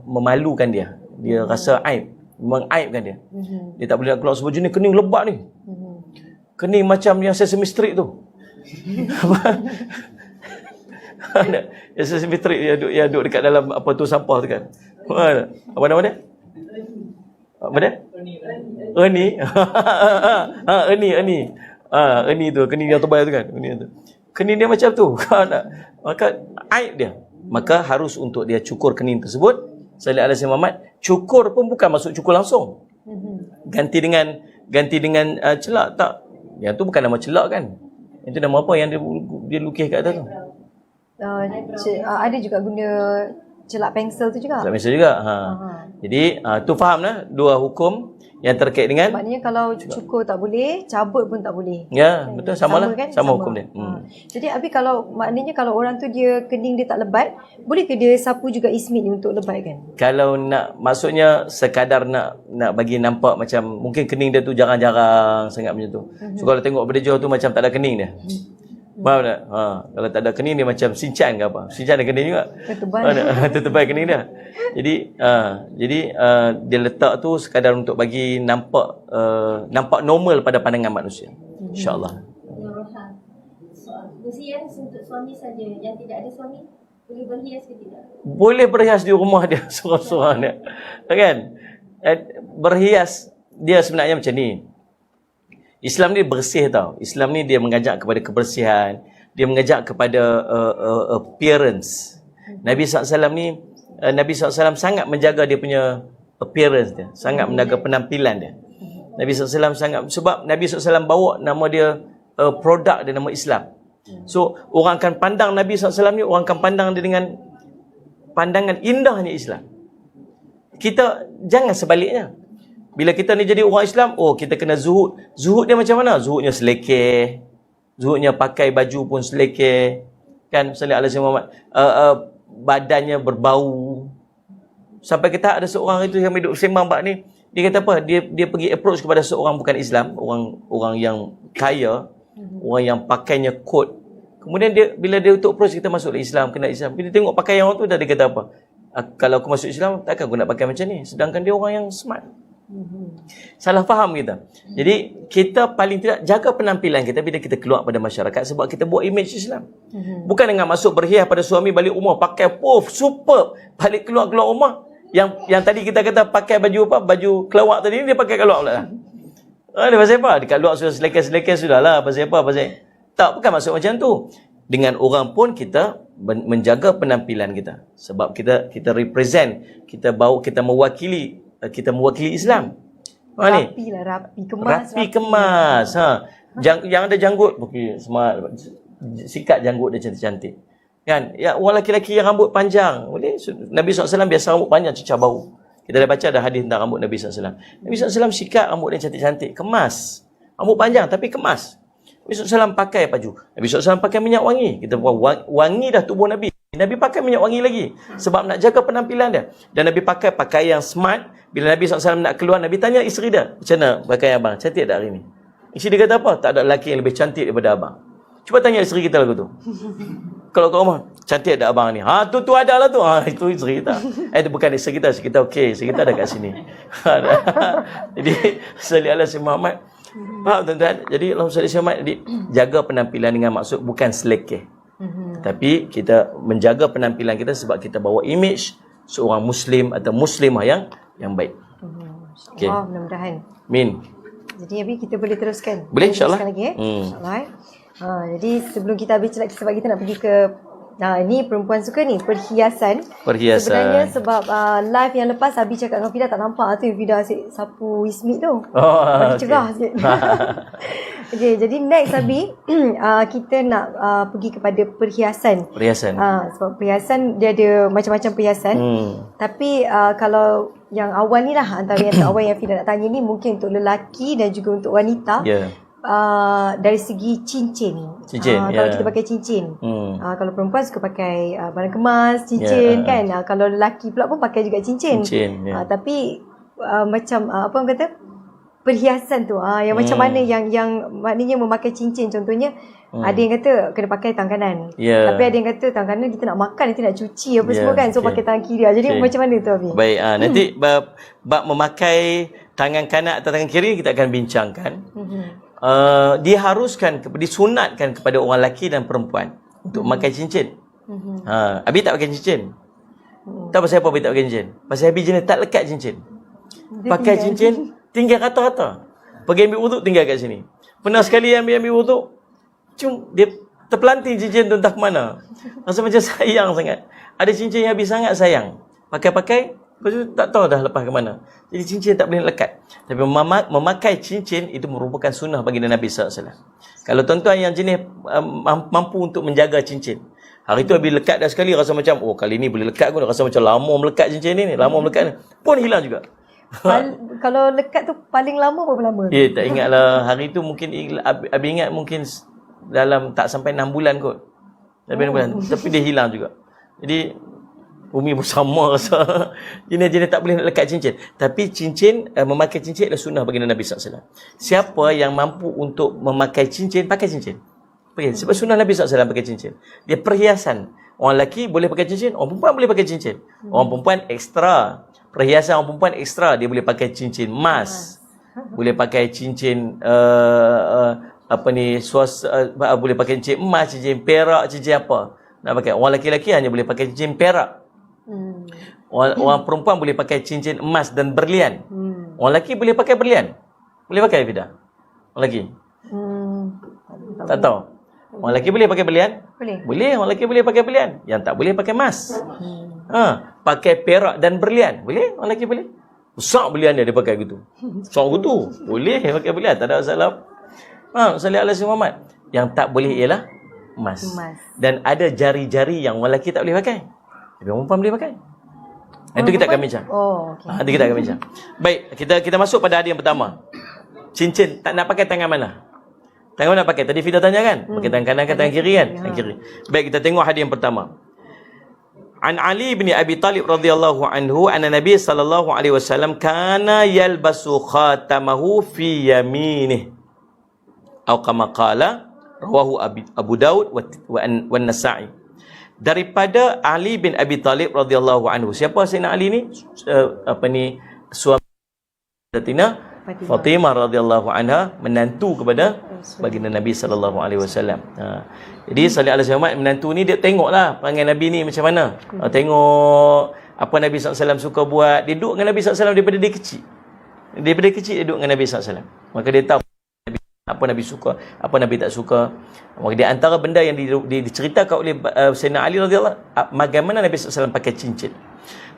memalukan dia. Dia rasa aib, mengaibkan dia. Dia tak boleh nak keluar sebab jenis kening lebat ni. Kening macam yang Sesame Street tu. Yang Sesame Street yang duduk dekat dalam apa tu sampah tu kan. Apa nama dia? Apa dia? Ernie. Ernie tu, kening yang tebal tu kan. Kening dia macam tu. Maka aib dia. Maka harus untuk dia cukur kening tersebut. Sallallahu alaihi Muhammad, cukur pun bukan masuk cukur langsung. Ganti dengan celak tak. Yang tu bukan nama celak kan. Itu nama apa yang dia lukis kat atas tu? Ada juga guna celak pensel tu juga. Tak biasa juga. Jadi tu faham lah dua hukum yang terkait dengan. Maknanya kalau cukur tak boleh, cabut pun tak boleh. Ya, betul, sama lah. Kan? Sama hukum dia. Jadi Abi, kalau maknanya kalau orang tu dia kening dia tak lebat, boleh ke dia sapu juga ismit ni untuk lebat kan? Kalau nak, maksudnya sekadar nak bagi nampak macam mungkin kening dia tu jarang-jarang sangat macam tu. So kalau tengok pada jauh tu macam tak ada kening dia. Faham tak? Kalau tak ada kening dia macam sinchan ke apa. Sinchan ada kening juga. Tertebal kening dia. Jadi dia letak tu sekadar untuk bagi nampak normal pada pandangan manusia. InsyaAllah. Yang Rohan. Soal berhias untuk suami saja. Yang tidak ada suami boleh berhias ke tidak? Boleh berhias di rumah dia seorang-seorang dia. Kan? Berhias dia sebenarnya macam ni. Islam ni bersih tau. Islam ni dia mengajak kepada kebersihan. Dia mengajak kepada appearance. Nabi SAW ni, Nabi SAW sangat menjaga dia punya appearance dia. Sangat menjaga penampilan dia. Nabi SAW sangat, sebab Nabi SAW bawa nama dia, produk dia nama Islam. So, orang akan pandang Nabi SAW ni, orang akan pandang dia dengan pandangan indahnya Islam. Kita jangan sebaliknya. Bila kita ni jadi orang Islam, kita kena zuhud. Zuhud dia macam mana? Zuhudnya selekeh. Zuhudnya pakai baju pun selekeh. Kan? Sallallahu alaihi Muhammad. Badannya berbau. Sampai kita ada seorang itu yang hidup sembang bab ni. Dia kata apa? Dia pergi approach kepada seorang bukan Islam. Orang yang kaya. Orang yang pakainya kot. Kemudian bila dia untuk approach kita masuk Islam, kena Islam. Bila tengok pakaian orang tu, dia kata apa? Kalau aku masuk Islam, takkan aku nak pakai macam ni. Sedangkan dia orang yang smart. Salah faham kita. Jadi kita paling tidak jaga penampilan kita bila kita keluar pada masyarakat, sebab kita buat image Islam. Bukan dengan masuk berhias pada suami, balik rumah pakai superb, balik keluar rumah yang tadi kita kata pakai baju apa, baju kelawak tadi dia pakai kelawak pula. Dia pasal apa? Dekat luar sudah selekeh-selekeh sudahlah, pasal apa? Tak, bukan maksud macam tu. Dengan orang pun kita menjaga penampilan kita, sebab kita represent, kita mewakili Islam. Rapi lah, rapi kemas. Yang ada janggut, smart, sikat janggut dia cantik-cantik. Kan? Ya, orang lelaki yang rambut panjang, boleh. Nabi SAW biasa rambut panjang cecah bau. Kita dah baca ada hadis tentang rambut Nabi SAW. Nabi SAW sikat rambut dia cantik-cantik, kemas. Rambut panjang tapi kemas. Nabi SAW pakai baju. Nabi SAW pakai minyak wangi. Kita wangi dah tubuh Nabi. Nabi pakai minyak wangi lagi. Sebab nak jaga penampilan dia. Dan Nabi pakai pakaian yang smart. Bila Nabi SAW nak keluar, Nabi tanya isteri dia, macam mana pakaian abang? Cantik tak hari ni? Isteri dia kata apa? Tak ada lelaki yang lebih cantik daripada abang. Cuba tanya isteri kita lagu tu. Kalau kat rumah, cantik tak abang ni? Tu ada lah tu. Itu isteri kita. Itu bukan isteri kita. Isteri kita okey. Isteri kita ada kat sini. Jadi, sallallahu alaihi Muhammad. Faham tuan-tuan? Jadi, Allahumma salli alaihi Muhammad. Jadi, jaga penampilan dengan maksud bukan selekeh. Tapi kita menjaga penampilan kita sebab kita bawa image seorang Muslim atau Muslimah yang baik. Okay. Mudah-mudahan. Min. Jadi Abi, kita boleh teruskan. Boleh, insyaAllah. Lagi, InsyaAllah. Jadi sebelum kita habis celak, sebab kita nak pergi ke ni perempuan suka ni, perhiasan. Sebenarnya sebab live yang lepas Abi cakap dengan Fida tak nampak tu yang Fida asyik sapu ismit tu. Bagi cerah sikit. Okay, jadi next Abi, kita nak pergi kepada perhiasan. Sebab perhiasan dia ada macam-macam perhiasan. Tapi kalau yang awal ni lah, antara yang awal yang Fida nak tanya ni, mungkin untuk lelaki dan juga untuk wanita. Dari segi cincin. Kalau kita pakai cincin. Kalau perempuan suka pakai barang kemas, cincin kan. Kalau lelaki pula pun pakai juga cincin. Tapi macam apa orang kata, perhiasan tu yang macam mana yang maknanya memakai cincin. Contohnya ada yang kata kena pakai tangan kanan. Tapi ada yang kata tangan kanan kita nak makan, nanti nak cuci apa semua kan. So pakai tangan kiri. Jadi macam mana tu Abi? Baik, nanti bab memakai tangan kanan atau tangan kiri kita akan bincangkan. Diharuskan, disunatkan kepada orang lelaki dan perempuan untuk memakai cincin. Abi tak pakai cincin. Tahu pasal apa Abi tak pakai cincin? Pasal Abi jenis tak lekat cincin. Pakai cincin tinggal rata-rata. Pergi ambil wuduk tinggal kat sini. Pernah sekali ambil wuduk, dia terpelanting cincin tu entah ke mana. Rasa macam sayang sangat. Ada cincin yang Abi sangat sayang. Pakai Lepas tu tak tahu dah lepas ke mana. Jadi cincin tak boleh lekat. Tapi memakai cincin itu merupakan sunnah baginda Nabi SAW. Kalau tuan-tuan yang jenis mampu untuk menjaga cincin, hari tu habis lekat dah sekali, rasa macam, oh kali ni boleh lekat aku, rasa macam lama melekat cincin ni, lama melekat ni, pun hilang juga. Kalau lekat tu paling lama berapa lama? Ya, tak ingatlah. Hari tu mungkin, Abi ingat mungkin dalam tak sampai 6 bulan kot. Sampai 6 bulan. Tapi dia hilang juga. Jadi, Umi pun sama rasa. Jenis-jenis tak boleh nak lekat cincin. Tapi cincin, memakai cincin adalah sunnah bagi Nabi SAW. Siapa yang mampu untuk memakai cincin, pakai cincin. Sebab sunnah Nabi SAW pakai cincin. Dia perhiasan. Orang lelaki boleh pakai cincin, orang perempuan boleh pakai cincin. Orang perempuan ekstra. Perhiasan orang perempuan ekstra. Dia boleh pakai cincin emas. Boleh pakai cincin, boleh pakai cincin emas, cincin perak, cincin apa. Nak pakai. Orang lelaki-lelaki hanya boleh pakai cincin perak. Orang perempuan boleh pakai cincin emas dan berlian. Orang lelaki boleh pakai berlian. Boleh pakai Fidah? Orang lelaki? Tak tahu. Orang lelaki boleh pakai berlian? Boleh. Orang lelaki boleh pakai berlian. Yang tak boleh pakai emas. Pakai perak dan berlian. Boleh? Orang lelaki boleh? Besar berlian dia pakai gitu. Besar gitu. Boleh pakai berlian. Tak ada masalah. Sallallahu alaihi Muhammad. Yang tak boleh ialah emas. Dan ada jari-jari yang orang lelaki tak boleh pakai. Tapi orang perempuan boleh pakai. Itu kita akan bincang. Nanti kita akan bincang. Baik, kita masuk pada hadis yang pertama. Cincin tak nak pakai tangan mana? Tangan mana pakai? Tadi Fida tanya kan? Pakai tangan kanan ke tangan kiri kan? Tangan kiri. Baik, kita tengok hadis yang pertama. An Ali bin Abi Talib radhiyallahu anhu anna Nabi sallallahu alaihi wasallam kana yalbasu khatamahu fi yaminih. Atau kama qala rawahu Abu Daud wa Nasa'i. Daripada Ali bin Abi Talib radhiyallahu anhu. Siapa Sayyidina Ali ni? Suami Sayyidina Fatimah radhiyallahu anha, menantu kepada baginda Nabi sallallahu alaihi wasallam. Jadi sallallahu alaihi wasallam menantu ni dia tengoklah perangai Nabi ni macam mana. Tengok apa Nabi sallallahu alaihi wasallam suka buat. Dia duduk dengan Nabi sallallahu alaihi wasallam daripada dia kecil. Daripada kecil dia duduk dengan Nabi sallallahu alaihi wasallam. Maka dia tahu apa Nabi suka, apa Nabi tak suka. Maka di antara benda yang diceritakan oleh Sayyidina Ali radhiyallahu bagaimana Nabi sallallahu alaihi wasallam pakai cincin.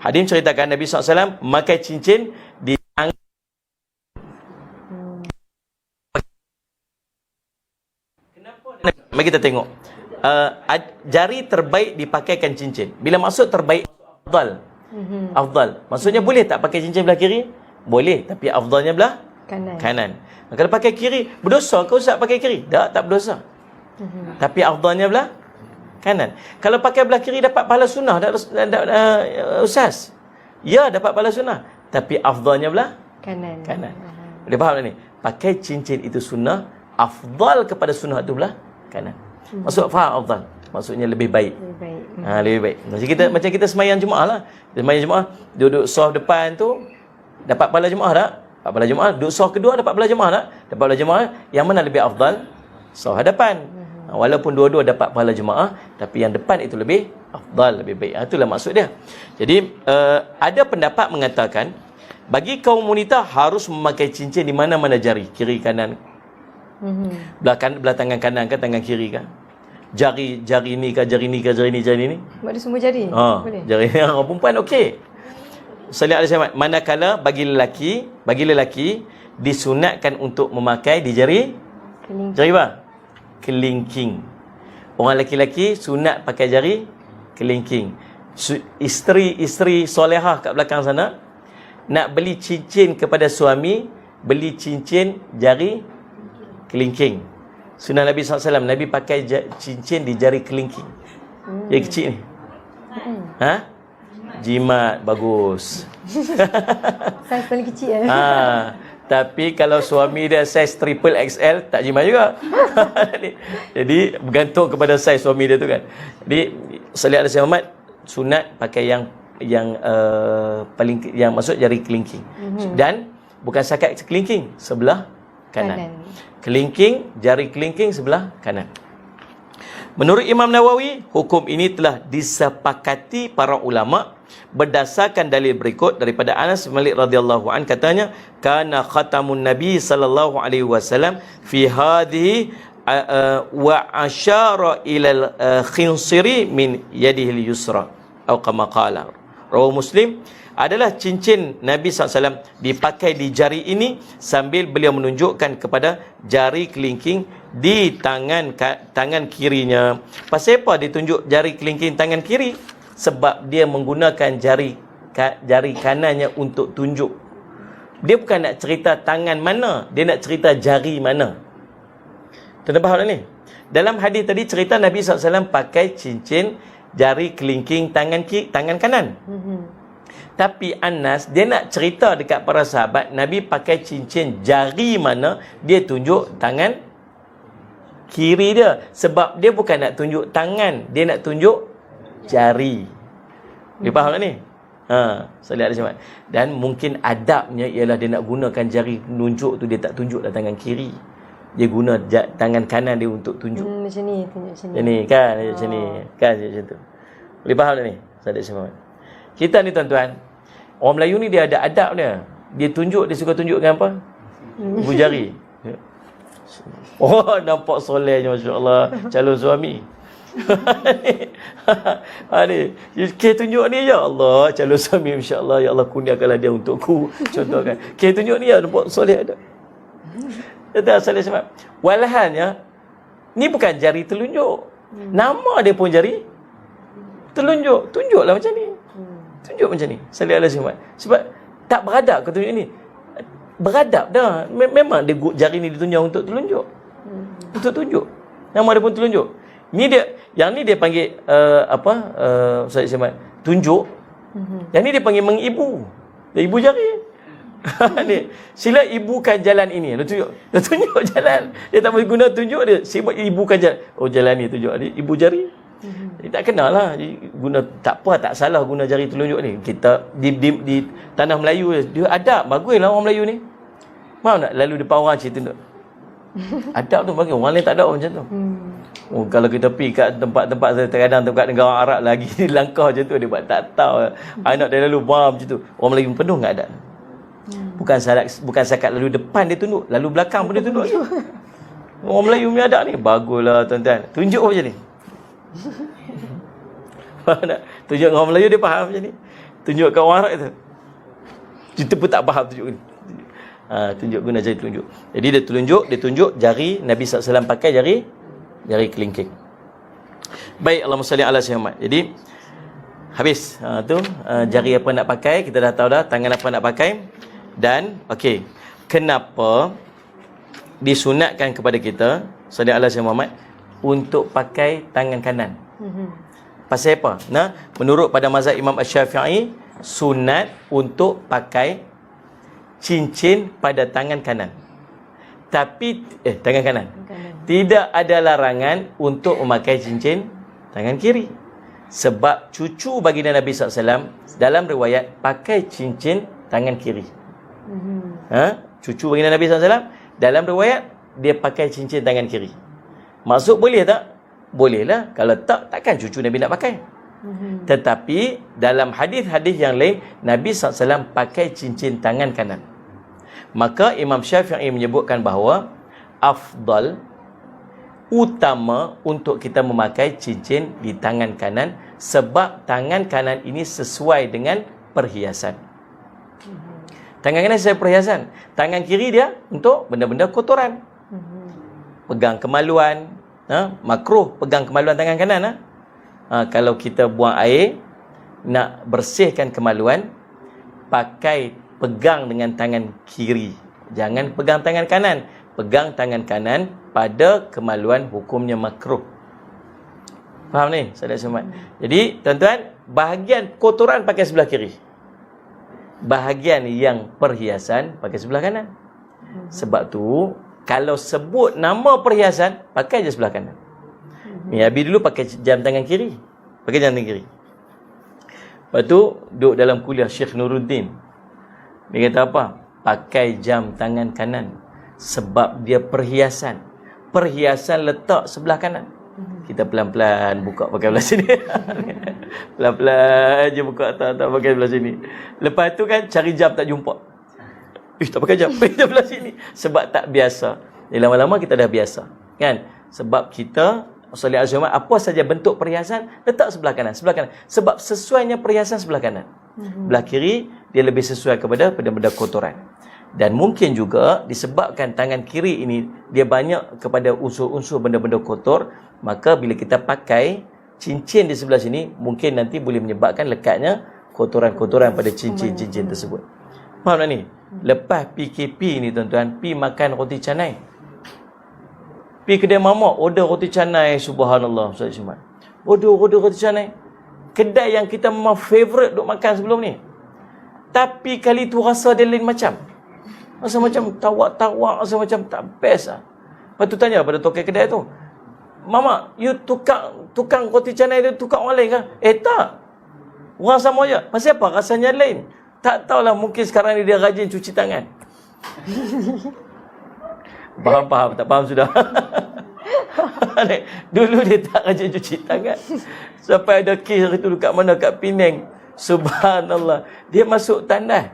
Hadis ceritakan Nabi sallallahu alaihi wasallam memakai cincin di tangan. Mari kita tengok. Jari terbaik dipakaikan cincin. Bila maksud terbaik, afdal. Afdal. Maksudnya boleh tak pakai cincin belah kiri? Boleh, tapi afdalnya belah kanan. Kalau pakai kiri, berdosa ke Ustaz pakai kiri? Tak berdosa. Tapi afdalnya belah kanan. Kalau pakai belah kiri dapat pahala sunnah Ustaz? Ya, dapat pahala sunnah. Tapi afdalnya belah kanan. Boleh faham tak ni? Pakai cincin itu sunnah, afdal kepada sunnah itu belah kanan. Maksud faham afdal? Maksudnya lebih baik. Lebih baik. Macam kita semayang Jumaat lah. Semayang Jumaat, duduk saf depan tu dapat pahala Jumaat tak? Dapat pahala Jumaat. Duduk saf kedua dapat pahala Jumaat tak? Dapat pahala Jumaat. Yang mana lebih afdal? Saf hadapan. Walaupun dua-dua dapat pahala Jumaat, tapi yang depan itu lebih afdal, lebih baik. Itulah maksud dia. Jadi ada pendapat mengatakan bagi kaum wanita harus memakai cincin di mana-mana jari, kiri kanan. Belah tangan kanan ke tangan kiri ke? Jari ni ke jari ni ke jari ni? Buat dia semua jari? Boleh. Jari orang perempuan okey. Sallallahu alaihi wasallam, manakala bagi lelaki disunatkan untuk memakai di jari jari apa? Kelingking. Orang lelaki sunat pakai jari kelingking. Isteri solehah kat belakang sana nak beli cincin kepada suami, beli cincin jari kelingking. Sunnah Nabi SAW, Nabi pakai cincin di jari kelingking. Jari kecil ni. Jimat, bagus. Saiz paling kecil Tapi kalau suami dia saiz triple XL, tak jimat juga. Jadi bergantung kepada saiz suami dia tu kan. Jadi sallallahu alaihi wasallam sunat pakai yang paling, yang maksud jari kelingking. Dan bukan sakat kelingking, sebelah kanan. Kelingking, jari kelingking sebelah kanan. Menurut Imam Nawawi, hukum ini telah disepakati para ulama berdasarkan dalil berikut daripada Anas bin Malik radhiyallahu an, katanya kana khatamun nabi sallallahu alaihi wasallam fi hadhihi wa asyara ila al-khinsiri min yadihi al-yusra atau kama qala Rawah Muslim, adalah cincin Nabi SAW dipakai di jari ini sambil beliau menunjukkan kepada jari kelingking di tangan kirinya. Pasal apa dia tunjuk jari kelingking tangan kiri? Sebab dia menggunakan jari kanannya untuk tunjuk. Dia bukan nak cerita tangan mana, dia nak cerita jari mana. Tuan-tuan faham tak ni? Dalam hadis tadi cerita Nabi SAW pakai cincin jari kelingking tangan kanan. Tapi Anas dia nak cerita dekat para sahabat Nabi pakai cincin jari mana, dia tunjuk tangan kiri dia. Sebab dia bukan nak tunjuk tangan, dia nak tunjuk jari. Dia faham tak ni? Salih alaihi wasallam. Dan mungkin adabnya ialah dia nak gunakan jari nunjuk tu, dia tak tunjuk dah tangan kiri. Dia guna tangan kanan dia untuk tunjuk. Macam ni, tunjuk macam ni. Macam ni kan, macam ni. Kan macam tu. Boleh faham tak ni? Salih alaihi wasallam. Kita ni tuan-tuan, orang Melayu ni dia ada adab dia. Dia tunjuk, dia suka tunjuk dengan apa? Ibu jari. Oh, nampak solehnya, masya-Allah, calon suami. Ni, K tunjuk ni, ya Allah, calon suami, insya-Allah, ya Allah kurniakanlah dia untukku. Contohkan. K tunjuk ni, ya, nampak soleh ada. Kata Salih sebab walhannya ni bukan jari telunjuk. Nama dia pun jari telunjuk. Tunjuklah macam ni. Tunjuk macam ni. Salih alaihi wasallam. Sebab tak beradab ke tunjuk ni? Beradab dah. Memang dia jari ni ditunjuk untuk telunjuk. Untuk tunjuk. Nama dia pun telunjuk. Ni dia, yang ni dia panggil Salih Ahmad, tunjuk. Yang ni dia panggil mengibu. Dia ibu jari. Ni, sila ibukan jalan ini. Dia tunjuk jalan. Dia tak boleh guna tunjuk dia. Sila ibukan jalan. Oh, jalan ni tunjuk dia. Ibu jari. Dia tak kenal lah. Guna, tak apa, tak salah guna jari telunjuk ni. Kita di tanah Melayu dia adab. Baguslah orang Melayu ni. Mau nak lalu depan orang cerita tunjuk. Adab tu bagi orang lain tak ada macam tu. Oh, kalau kita pergi kat tempat-tempat terkadang tempat negara Arab lagi langkah macam tu, dia buat tak tahu. Anak dia lalu macam tu. Orang Melayu penuh enggak ada. Bukan sakat lalu depan dia tunduk, lalu belakang pun dia tunduk. Orang Melayu punya adab ni baguslah tuan-tuan. Tunjuk macam ni. Tunjuk orang Melayu dia faham macam ni. Tunjuk kat orang Arab tu. Kita pun tak faham tunjuk ni. Tunjuk guna jari tunjuk. Jadi dia tunjuk jari Nabi SAW pakai jari kelingking. Baik, Allahumma salli ala Muhammad. Jadi habis jari apa nak pakai, kita dah tahu dah tangan apa nak pakai. Dan okey, kenapa disunatkan kepada kita salli ala Muhammad untuk pakai tangan kanan? Pasal apa? Nah, menurut pada mazhab Imam Asy-Syafi'i, sunat untuk pakai cincin pada tangan kanan. Tapi tangan kanan. Tidak ada larangan untuk memakai cincin tangan kiri. Sebab cucu baginda Nabi SAW dalam riwayat pakai cincin tangan kiri. Cucu baginda Nabi SAW dalam riwayat dia pakai cincin tangan kiri. Maksud boleh tak? Bolehlah. Kalau tak, takkan cucu Nabi nak pakai. Tetapi dalam hadis-hadis yang lain, Nabi SAW pakai cincin tangan kanan. Maka Imam Syafi'i menyebutkan bahawa afdal, utama untuk kita memakai cincin di tangan kanan sebab tangan kanan ini sesuai dengan perhiasan. Tangan kanan sesuai perhiasan. Tangan kiri dia untuk benda-benda kotoran. Pegang kemaluan, makruh pegang kemaluan tangan kanan. Kalau kita buang air, nak bersihkan kemaluan, pegang dengan tangan kiri. Jangan pegang tangan kanan. Pegang tangan kanan pada kemaluan, hukumnya makruh. Faham ni? Saudara Semad. Jadi, tuan-tuan, bahagian kotoran pakai sebelah kiri. Bahagian yang perhiasan pakai sebelah kanan. Sebab tu, kalau sebut nama perhiasan, pakai je sebelah kanan. Ni Abi dulu pakai jam tangan kiri. Pakai jam tangan kiri. Lepas tu, duduk dalam kuliah Syekh Nuruddin. Dia kata apa? Pakai jam tangan kanan. Sebab dia perhiasan. Perhiasan letak sebelah kanan. Kita pelan-pelan buka pakai belah sini. Pelan-pelan je buka, tak pakai belah sini. Lepas tu kan cari jam tak jumpa. Tak pakai jam. Pakai jam belah sini. Sebab tak biasa. Lama-lama kita dah biasa. Kan? Sebab kita apa saja bentuk perhiasan letak sebelah kanan. Sebelah kanan. Sebab sesuainya perhiasan sebelah kanan. Belah kiri dia lebih sesuai kepada benda-benda kotoran. Dan mungkin juga disebabkan tangan kiri ini dia banyak kepada unsur-unsur benda-benda kotor, maka bila kita pakai cincin di sebelah sini, mungkin nanti boleh menyebabkan lekatnya kotoran-kotoran pada cincin-cincin tersebut. Faham tak ni? Lepas PKP ni tuan-tuan, pi makan roti canai. Pi kedai mamak, order roti canai, subhanallah, Ustaz Ismail. Order roti canai. Kedai yang kita memang favourite duk makan sebelum ni. Tapi kali tu rasa dia lain macam. Rasa macam tawak-tawak, rasa macam tak best lah. Lepas tu tanya pada tokai kedai tu, Mama, you tukang roti canai tu tukang orang lain kan? Tak. Orang sama je. Pasal apa? Rasanya lain. Tak tahulah, mungkin sekarang ni dia rajin cuci tangan. Faham? Tak faham sudah. Dulu dia tak rajin cuci tangan. Sampai ada kes itu dekat mana? Kat Penang. Subhanallah. Dia masuk tandas.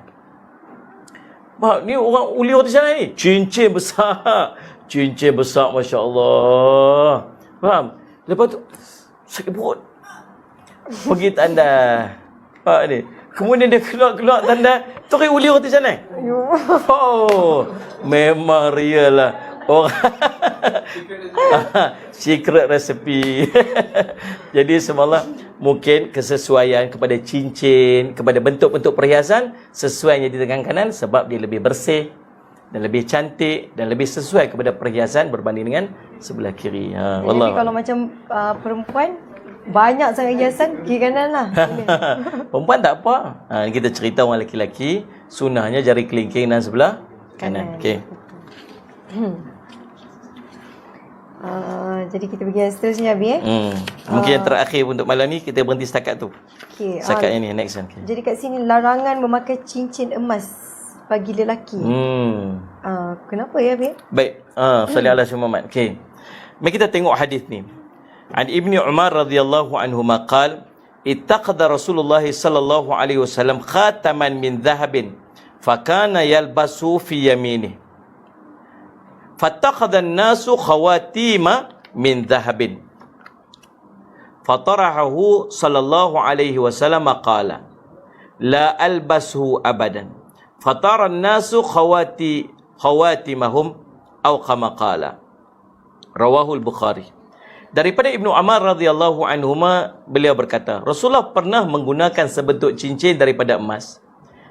Ni orang uli roti canai ni. Cincin besar. Cincin besar, Masya Allah. Faham? Lepas tu, sakit perut. Pergi tandas. Faham ni? Kemudian dia keluar tandas. Tori uli roti canai. Oh, memang real lah. Orang secret recipe. Jadi semalam mungkin kesesuaian kepada cincin, kepada bentuk-bentuk perhiasan sesuainya di tangan kanan sebab dia lebih bersih dan lebih cantik dan lebih sesuai kepada perhiasan berbanding dengan sebelah kiri. Jadi kalau macam perempuan banyak sangat hiasan kiri kanan lah. Perempuan tak apa. Kita cerita orang lelaki-lelaki, sunnahnya jari kelingking dan sebelah kanan. Okey. Jadi kita pergi yang seterusnya Abi Mungkin yang terakhir untuk malam ni kita berhenti setakat tu. Okay. Setakat ini next one. Okay. Jadi kat sini larangan memakai cincin emas bagi lelaki. Kenapa ya Abi? Baik. Sallallahu alaihi wasallam. Okey. Mari kita tengok hadis ni. An Ibnu Umar radhiyallahu anhuma qala ittaqada Rasulullah sallallahu alaihi wasallam khataman min dhahabin fakana yalbasu fi yaminih. فاتخذ الناس خواتيم من ذهب فطرحه صلى الله عليه وسلم قال لا ألبسه أبدا فطار الناس خواتمهم أو كما قال رواه البخاري. Daripada Ibnu Umar radhiyallahu anhuma, beliau berkata, Rasulullah pernah menggunakan sebentuk cincin daripada emas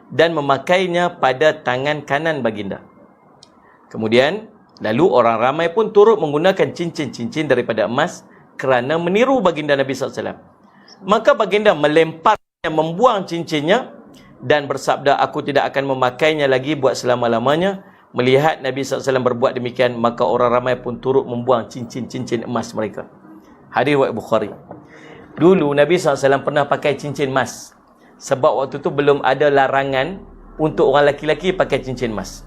dan memakainya pada tangan kanan baginda. Kemudian lalu orang ramai pun turut menggunakan cincin-cincin daripada emas kerana meniru baginda Nabi SAW. Maka baginda melemparnya, membuang cincinnya dan bersabda, aku tidak akan memakainya lagi buat selama-lamanya. Melihat Nabi SAW berbuat demikian, maka orang ramai pun turut membuang cincin-cincin emas mereka. Hadis riwayat Bukhari. Dulu Nabi SAW pernah pakai cincin emas. Sebab waktu tu belum ada larangan untuk orang lelaki-lelaki pakai cincin emas.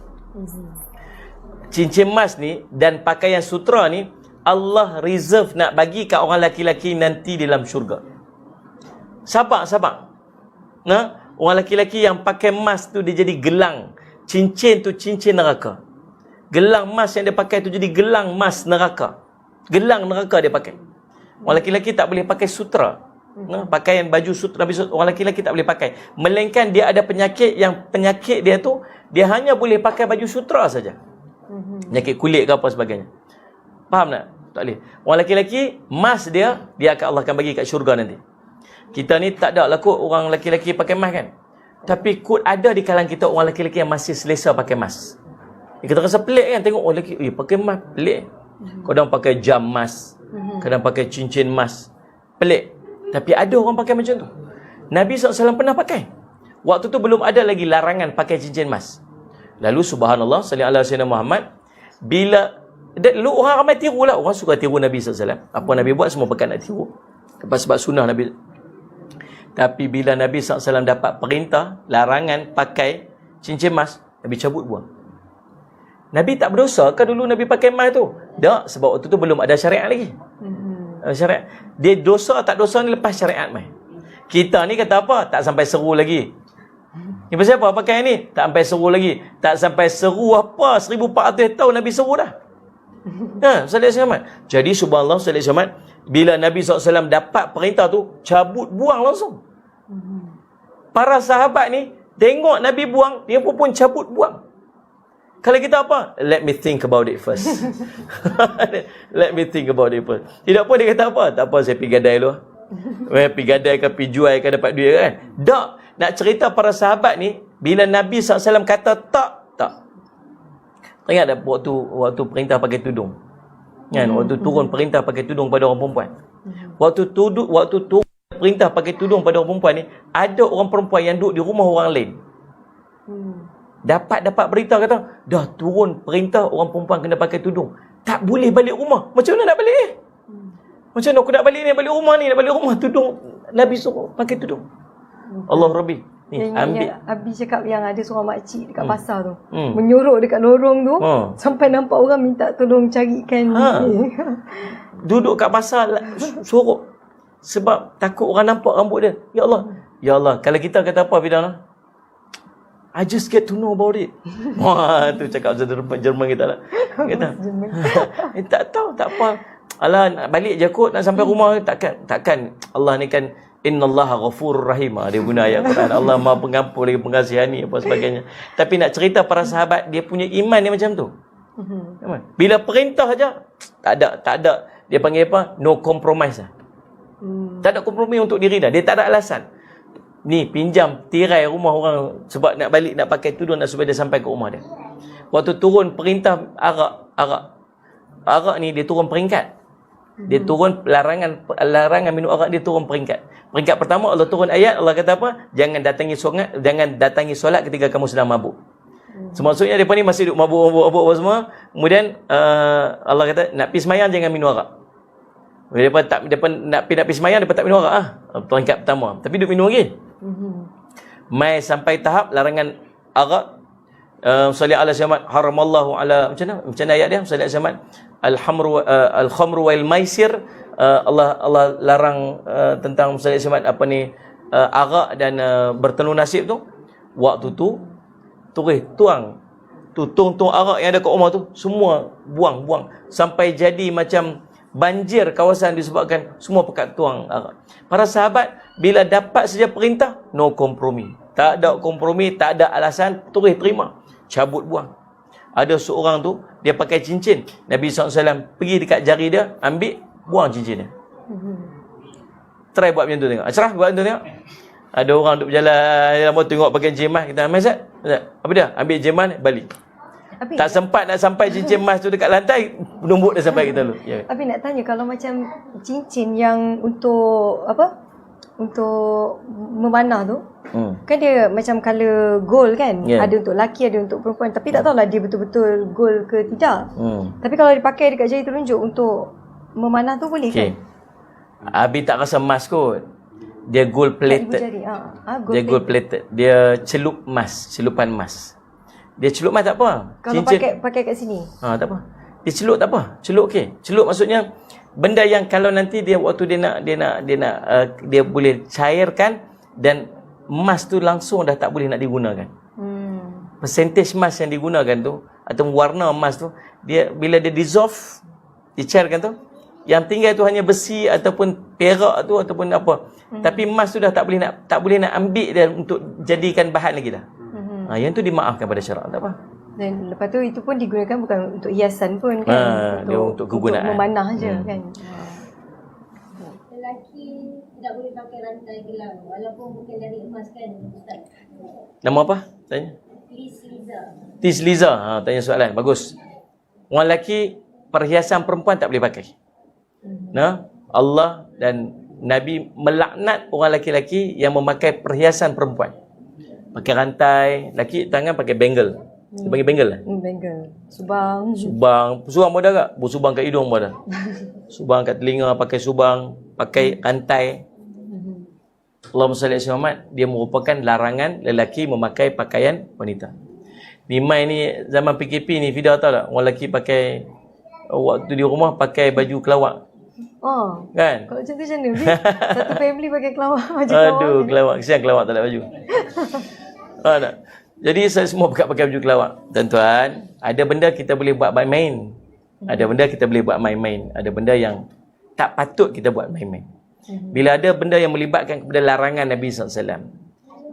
Cincin emas ni dan pakaian sutra ni Allah reserve nak bagi kat orang lelaki-lelaki nanti di dalam syurga. Sabar. Orang lelaki-lelaki yang pakai emas tu dia jadi gelang. Cincin tu cincin neraka. Gelang emas yang dia pakai tu jadi gelang emas neraka. Gelang neraka dia pakai. Orang lelaki-lelaki tak boleh pakai sutra. Pakaian baju sutra orang lelaki-lelaki tak boleh pakai. Melainkan dia ada penyakit yang penyakit dia tu dia hanya boleh pakai baju sutra saja. Penyakit kulit ke apa sebagainya. Faham tak? Tak boleh. Orang lelaki-lelaki, emas dia akan Allah akan bagi kat syurga nanti. Kita ni tak ada lah kot orang lelaki-lelaki pakai emas kan. Tapi kot ada di kalangan kita orang lelaki-lelaki yang masih selesa pakai emas. Kita rasa pelik kan tengok orang lelaki, pakai emas, pelik. Kadang pakai jam emas, kadang pakai cincin emas. Pelik. Tapi ada orang pakai macam tu. Nabi SAW pernah pakai. Waktu tu belum ada lagi larangan pakai cincin emas. Lalu subhanallah, sallallahu alaihi wasallam Muhammad, bila lu orang ramai tiru lah, orang suka tiru Nabi SAW. Apa Nabi buat semua pakai nak tiru. Sebab sunnah Nabi. Tapi bila Nabi SAW dapat perintah, larangan pakai cincin emas, Nabi cabut buang. Nabi tak berdosa ke dulu Nabi pakai emas tu? Tak, sebab waktu tu belum ada syariat lagi. Syariat. Dia dosa tak dosa ni lepas syariat mai. Kita ni kata apa? Tak sampai seru lagi. Ni pasal apa pakai ni? Tak sampai seru lagi. Tak sampai seru apa? 1400 tahun Nabi seru dah. Sallallahu alaihi. Jadi subhanallah sallallahu alaihi, bila Nabi SAW dapat perintah tu, cabut buang langsung. para sahabat ni tengok Nabi buang, dia pun cabut buang. Kalau kita apa? Let me think about it first. Let me think about it first. Tidak pun dia kata apa? Tak apa, saya pergi gadai dulu. Pergi gadai ke, pergi jual ke, dapat duit kan? Tak. Nak cerita para sahabat ni, bila Nabi SAW kata tak. Ingat tak waktu perintah pakai tudung? Kan? Waktu turun perintah pakai tudung pada orang perempuan. Waktu turun perintah pakai tudung pada orang perempuan ni, ada orang perempuan yang duduk di rumah orang lain. Dapat berita kata, dah turun perintah orang perempuan kena pakai tudung. Tak boleh balik rumah. Macam mana nak balik? Macam mana aku nak balik ni? Balik rumah ni, nak balik rumah. Tudung, Nabi suruh pakai tudung. Allah Rabbi. Ni, ambil. Abi cakap yang ada seorang makcik dekat pasar tu. Menyorok dekat lorong tu. Sampai nampak orang minta tolong carikan. Duduk kat pasar, sorok. Sebab takut orang nampak rambut dia. Ya Allah. Kalau kita kata apa, Fidan? I just get to know about it. Wah, tu cakap Jerman kita lah. Kata, tak tahu, tak apa. Alah, nak balik je kot, nak sampai rumah. Takkan. Allah ni kan, innallaha ghafurur rahim. Dia guna ayat Quran. Allah Maha Pengampun lagi pengasihani apa sebagainya. Tapi nak cerita para sahabat, dia punya iman dia macam tu. Bila perintah aja, tak ada. Dia panggil apa? No compromise lah. Tak ada kompromi untuk diri dah. Dia tak ada alasan. Ni pinjam tirai rumah orang sebab nak balik, nak pakai tudung, nak supaya dia sampai ke rumah dia. Waktu turun perintah arak ni, dia turun peringkat. Dia turun larangan minum arak, dia turun peringkat. Peringkat pertama Allah turun ayat, Allah kata apa? Jangan datangi solat ketika kamu sedang mabuk. Maksudnya depa ni masih duk mabuk semua. Kemudian Allah kata nak pergi sembahyang jangan minum arak. Depa nak pergi sembahyang, depa tak minum arak peringkat pertama. Tapi duk minum lagi. Mai sampai tahap larangan arak. Salli ala Muhammad haramallahu ala macam mana ayat dia? Salli ala Muhammad al-khamru wal maisir. Allah larang tentang salli ala Muhammad apa ni arak dan bertelur nasib tu. Waktu tu tuang arak yang ada kat rumah tu semua buang sampai jadi macam banjir kawasan disebabkan semua pekat tuang arak. Para sahabat bila dapat saja perintah, no kompromi. Tak ada kompromi, tak ada alasan, terima. Cabut buang. Ada seorang tu, dia pakai cincin. Nabi SAW pergi dekat jari dia, ambil, buang cincin dia. Try buat macam tu tengok. Ashraf buat macam tu tengok. Ada orang duduk berjalan, tengok pakai cincin emas. Kita, Mas, apa dia? Ambil cincin emas, balik. Abi, tak sempat nak sampai cincin emas tu dekat lantai, numbuk dah sampai kita dulu. Ya. Abi nak tanya, kalau macam cincin yang untuk apa? Untuk memanah tu, kan dia macam colour gold kan? Yeah. Ada untuk lelaki, ada untuk perempuan. Tapi tak tahulah dia betul-betul gold ke tidak. Tapi kalau dipakai dekat jari telunjuk untuk memanah tu boleh kan? Abi tak rasa emas kot. Dia gold plated. Dia gold plated. Dia celup emas, celupan emas. Dia celup emas tak apa. Kalau pakai kat sini. Tak apa. Dia celup tak apa. Celup okey. Celup maksudnya benda yang kalau nanti dia waktu dia boleh cairkan dan emas tu langsung dah tak boleh nak digunakan. Percentage emas yang digunakan tu atau warna emas tu, dia bila dia dissolve, dicairkan tu, yang tinggal tu hanya besi ataupun perak tu ataupun apa. Tapi emas tu dah tak boleh nak ambil dia untuk jadikan bahan lagi dah. Yang tu dimaafkan pada syarak, tak apa. Dan lepas tu itu pun digunakan bukan untuk hiasan pun kan. Untuk kegunaan. Untuk memanah je kan. Lelaki tidak boleh pakai rantai gelang walaupun bukan dari emas kan, Ustaz? Nama apa? Tanya. Tis Liza. Tanya soalan. Bagus. Orang lelaki, perhiasan perempuan tak boleh pakai. Allah dan Nabi melaknat orang lelaki-lelaki yang memakai perhiasan perempuan. Pakai rantai, lelaki tangan pakai bangle. Dia panggil bangle lah. Bangle. Subang pun ada tak? Subang kat hidung pun ada. Subang kat telinga pakai subang, pakai rantai. Allahumma salli ala Muhammad, dia merupakan larangan lelaki memakai pakaian wanita. Ni mai ni zaman PKP ni, Fida tahu tak? Orang lelaki pakai waktu di rumah pakai baju kelawak. Kan? Kalau macam tu macam mana? Satu family pakai kelawak. Aduh, kelawak. Kesian kelawak tak ada baju. Tak. Jadi saya semua pakai baju kelawak. Tuan-tuan, ada benda kita boleh buat main-main. Ada benda kita boleh buat main-main. Ada benda yang tak patut kita buat main-main. Bila ada benda yang melibatkan kepada larangan Nabi SAW,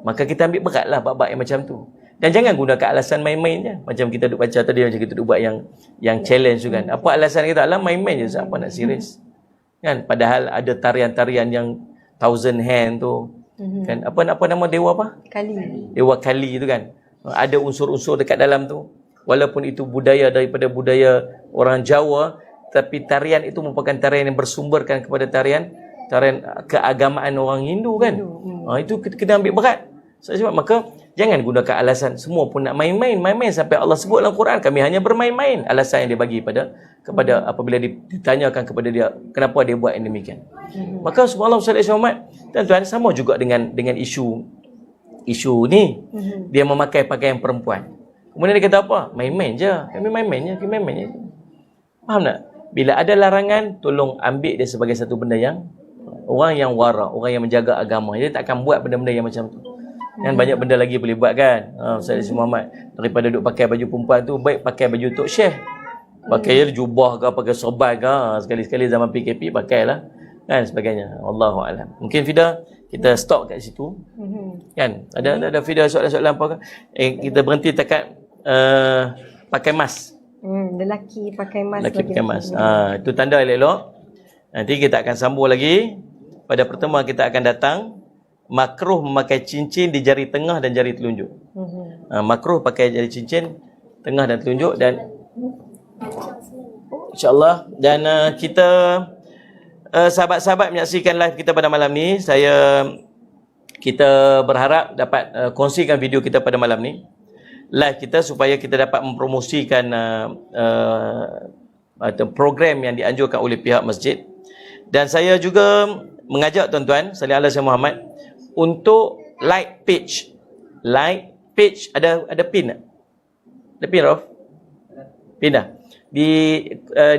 Maka kita ambil beratlah bab-bab yang macam tu. Dan jangan gunakan alasan main-main je. Macam kita duk baca tadi, macam kita duk buat yang challenge tu kan. Apa alasan kita? Alah main-main je, siapa nak serius. Kan? Padahal ada tarian-tarian yang 1000 hand tu. Kan? Apa nama dewa apa? Kali. Dewa Kali tu kan. Ada unsur-unsur dekat dalam tu. Walaupun itu budaya daripada budaya orang Jawa, tapi tarian itu merupakan tarian yang bersumberkan kepada tarian keagamaan orang Hindu kan. Itu kita kena ambil berat. Sebab maka jangan gunakan alasan semua pun nak main-main sampai Allah sebut dalam Quran kami hanya bermain-main. Alasan yang dia bagi kepada apabila ditanyakan kepada dia kenapa dia buat yang demikian. Maka subhanallah Muhammad, tuan-tuan, sama juga dengan isu ni. Dia memakai pakaian perempuan. Kemudian dia kata apa? Main-main je. Kami main-main je. Faham tak? Bila ada larangan, tolong ambil dia sebagai satu benda yang orang yang wara, orang yang menjaga agama. Dia tak akan buat benda-benda yang macam tu. Kan banyak benda lagi boleh buat kan. Ustaz Muhammad, daripada duk pakai baju perempuan tu, baik pakai baju tok syekh. Pakai jubah ke, pakai sorban ke, sekali-sekali zaman PKP pakailah. Kan sebagainya. Wallahu alam. Mungkin Fida kita stop kat situ. Kan? Ada Fida soalan-soalan apa ke? Kita berhenti dekat pakai mask. Lelaki pakai mask. Lelaki pakai mask. Itu tanda elok-elok. Nanti kita akan sambung lagi. Pada pertemuan kita akan datang. Makruh memakai cincin di jari tengah dan jari telunjuk. Makruh pakai jari cincin tengah dan telunjuk, dan insyaAllah, dan kita sahabat-sahabat menyaksikan live kita pada malam ni. Kita berharap dapat kongsikan video kita pada malam ni, live kita, supaya kita dapat mempromosikan program yang dianjurkan oleh pihak masjid. Dan saya juga mengajak tuan-tuan sekalian Allah Syekh Muhammad untuk like page. Ada pin tak? Ada pin, Rauf? Pin dah.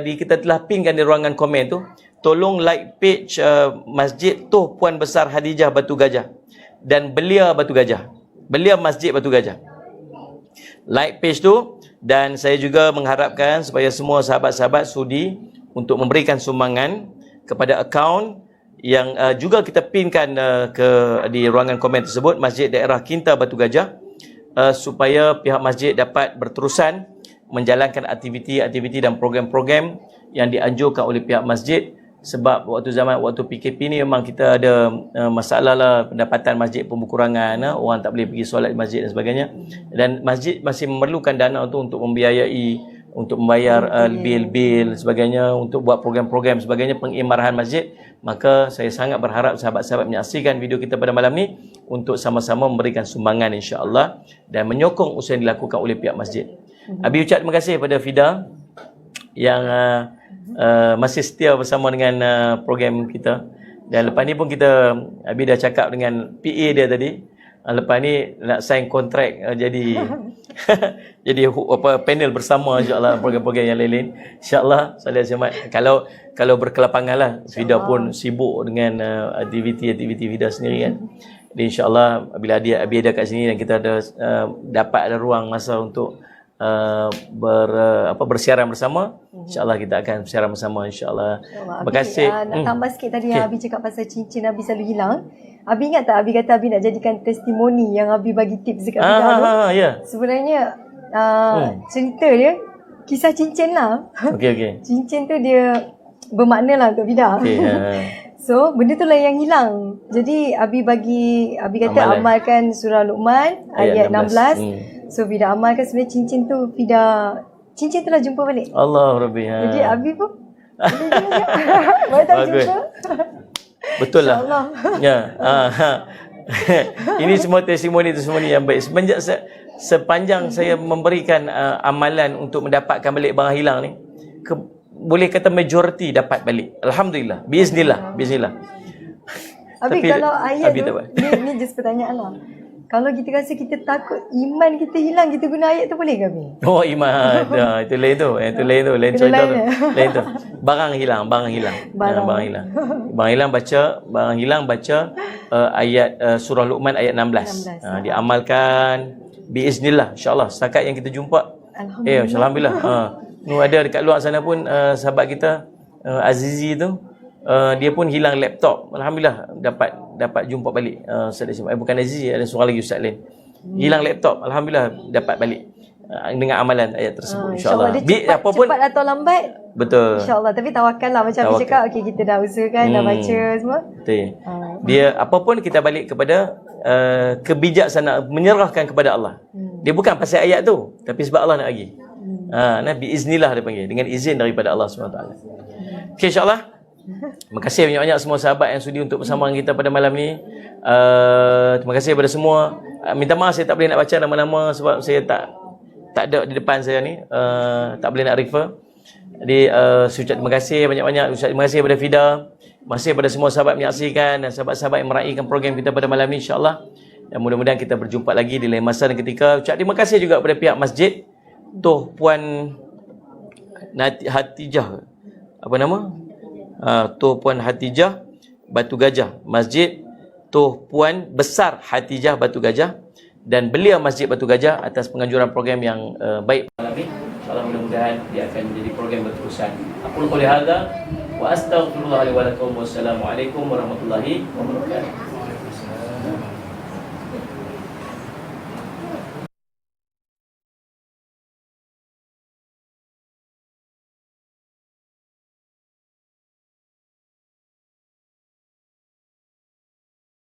Kita telah pinkan di ruangan komen tu. Tolong like page Masjid Tuh Puan Besar Hadijah Batu Gajah dan Belia Batu Gajah. Belia Masjid Batu Gajah. Like page tu, dan saya juga mengharapkan supaya semua sahabat-sahabat sudi untuk memberikan sumbangan kepada akaun yang juga kita pinkan di ruangan komen tersebut, Masjid Daerah Kinta Batu Gajah, supaya pihak masjid dapat berterusan menjalankan aktiviti-aktiviti dan program-program yang dianjurkan oleh pihak masjid. Sebab waktu PKP ni memang kita ada masalah lah, pendapatan masjid pun berkurangan, orang tak boleh pergi solat di masjid dan sebagainya, dan masjid masih memerlukan dana untuk membiayai, untuk membayar bil-bil sebagainya, untuk buat program-program sebagainya, pengimarahan masjid. Maka saya sangat berharap sahabat-sahabat menyaksikan video kita pada malam ni untuk sama-sama memberikan sumbangan insya-Allah dan menyokong usaha yang dilakukan oleh pihak masjid. Abi ucap terima kasih kepada Fida yang masih setia bersama dengan program kita. Dan lepas ni pun Abi dah cakap dengan PA dia tadi, lepas ni nak sign kontrak jadi panel bersama insya-Allah, program-program yang lain-lain insya-Allah. Salih Ahmad, kalau berkelapangan lah, Fida pun sibuk dengan aktiviti Fida sendiri kan. Jadi insya-Allah bila Abi ada kat sini dan kita dapat ada ruang masa untuk bersiaran bersama, insya-Allah kita akan bersiaran bersama insya-Allah. Terima kasih. Nak tambah sikit tadi yang Abi cakap pasal cincin Abi selalu hilang. Abi ingat tak Abi kata Abi nak jadikan testimoni yang Abi bagi tips dekat Fida tu? Ya. Sebenarnya cerita dia kisah cincin lah. Okey. Cincin tu dia bermakna lah untuk Fida. So benda tu lah yang hilang. Jadi Abi kata amalkan surah Luqman ayat 16. So Fida amalkan, sebenarnya cincin tu lah jumpa balik. Allah Rabbi. Jadi Abi pun baru tak jumpa. Betul lah. Ya. Ini semua testimoni yang baik. Sepanjang saya memberikan amalan untuk mendapatkan balik barang hilang ni, boleh kata majoriti dapat balik. Alhamdulillah. Biiznillah. Abi, kalau ayat tu, ni just pertanyaan lah. Kalau kita rasa kita takut iman kita hilang, kita guna ayat tu boleh ke Abi? Oh, iman. Itu lain tu. Lain cerita tu. Lain tu. Barang hilang. Barang hilang baca ayat surah Luqman ayat 16. Diamalkan biiznillah insya-Allah. Setakat yang kita jumpa. Alhamdulillah. Alhamdulillah. Ada dekat luar sana pun sahabat kita Azizi tu, dia pun hilang laptop. Alhamdulillah dapat jumpa balik. Ustaz bukan Aziz, ada seorang lagi ustaz lain. Hilang laptop, alhamdulillah dapat balik. Dengan amalan ayat tersebut, insya-Allah. Dia cepat atau lambat, betul. InsyaAllah. Tapi tawakal lah. Macam Abi cakap, okay, kita dah usahakan, dah baca semua. Betul. Dia apapun kita balik kepada kebijaksanaan, menyerahkan kepada Allah. Dia bukan pasal ayat tu, tapi sebab Allah nak bagi. Nabi iznillah dia panggil, dengan izin daripada Allah SWT. Okay, insyaAllah. Terima kasih banyak-banyak semua sahabat yang sudi untuk bersama dengan kita pada malam ni. Terima kasih kepada semua. Minta maaf saya tak boleh nak baca nama-nama sebab saya tak ada di depan saya ni, tak boleh nak refer. Jadi saya ucap terima kasih banyak-banyak. Terima kasih kepada Fida, terima kasih kepada semua sahabat menyaksikan dan sahabat-sahabat yang meraihkan program kita pada malam ni, insya-Allah. Dan mudah-mudahan kita berjumpa lagi di lain masa dan ketika. Ucap terima kasih juga kepada pihak masjid Tuh Puan Hatijah, apa nama? Tuh Puan Hatijah Batu Gajah, Masjid Tuh Puan Besar Hatijah Batu Gajah, dan belia Masjid Batu Gajah atas penganjuran program yang baik malam ini. InsyaAllah mudah-mudahan dia akan menjadi program berterusan. Aku qouli hadza wa astaghfirullah li wa lakum. Wassalamualaikum warahmatullahi wabarakatuh.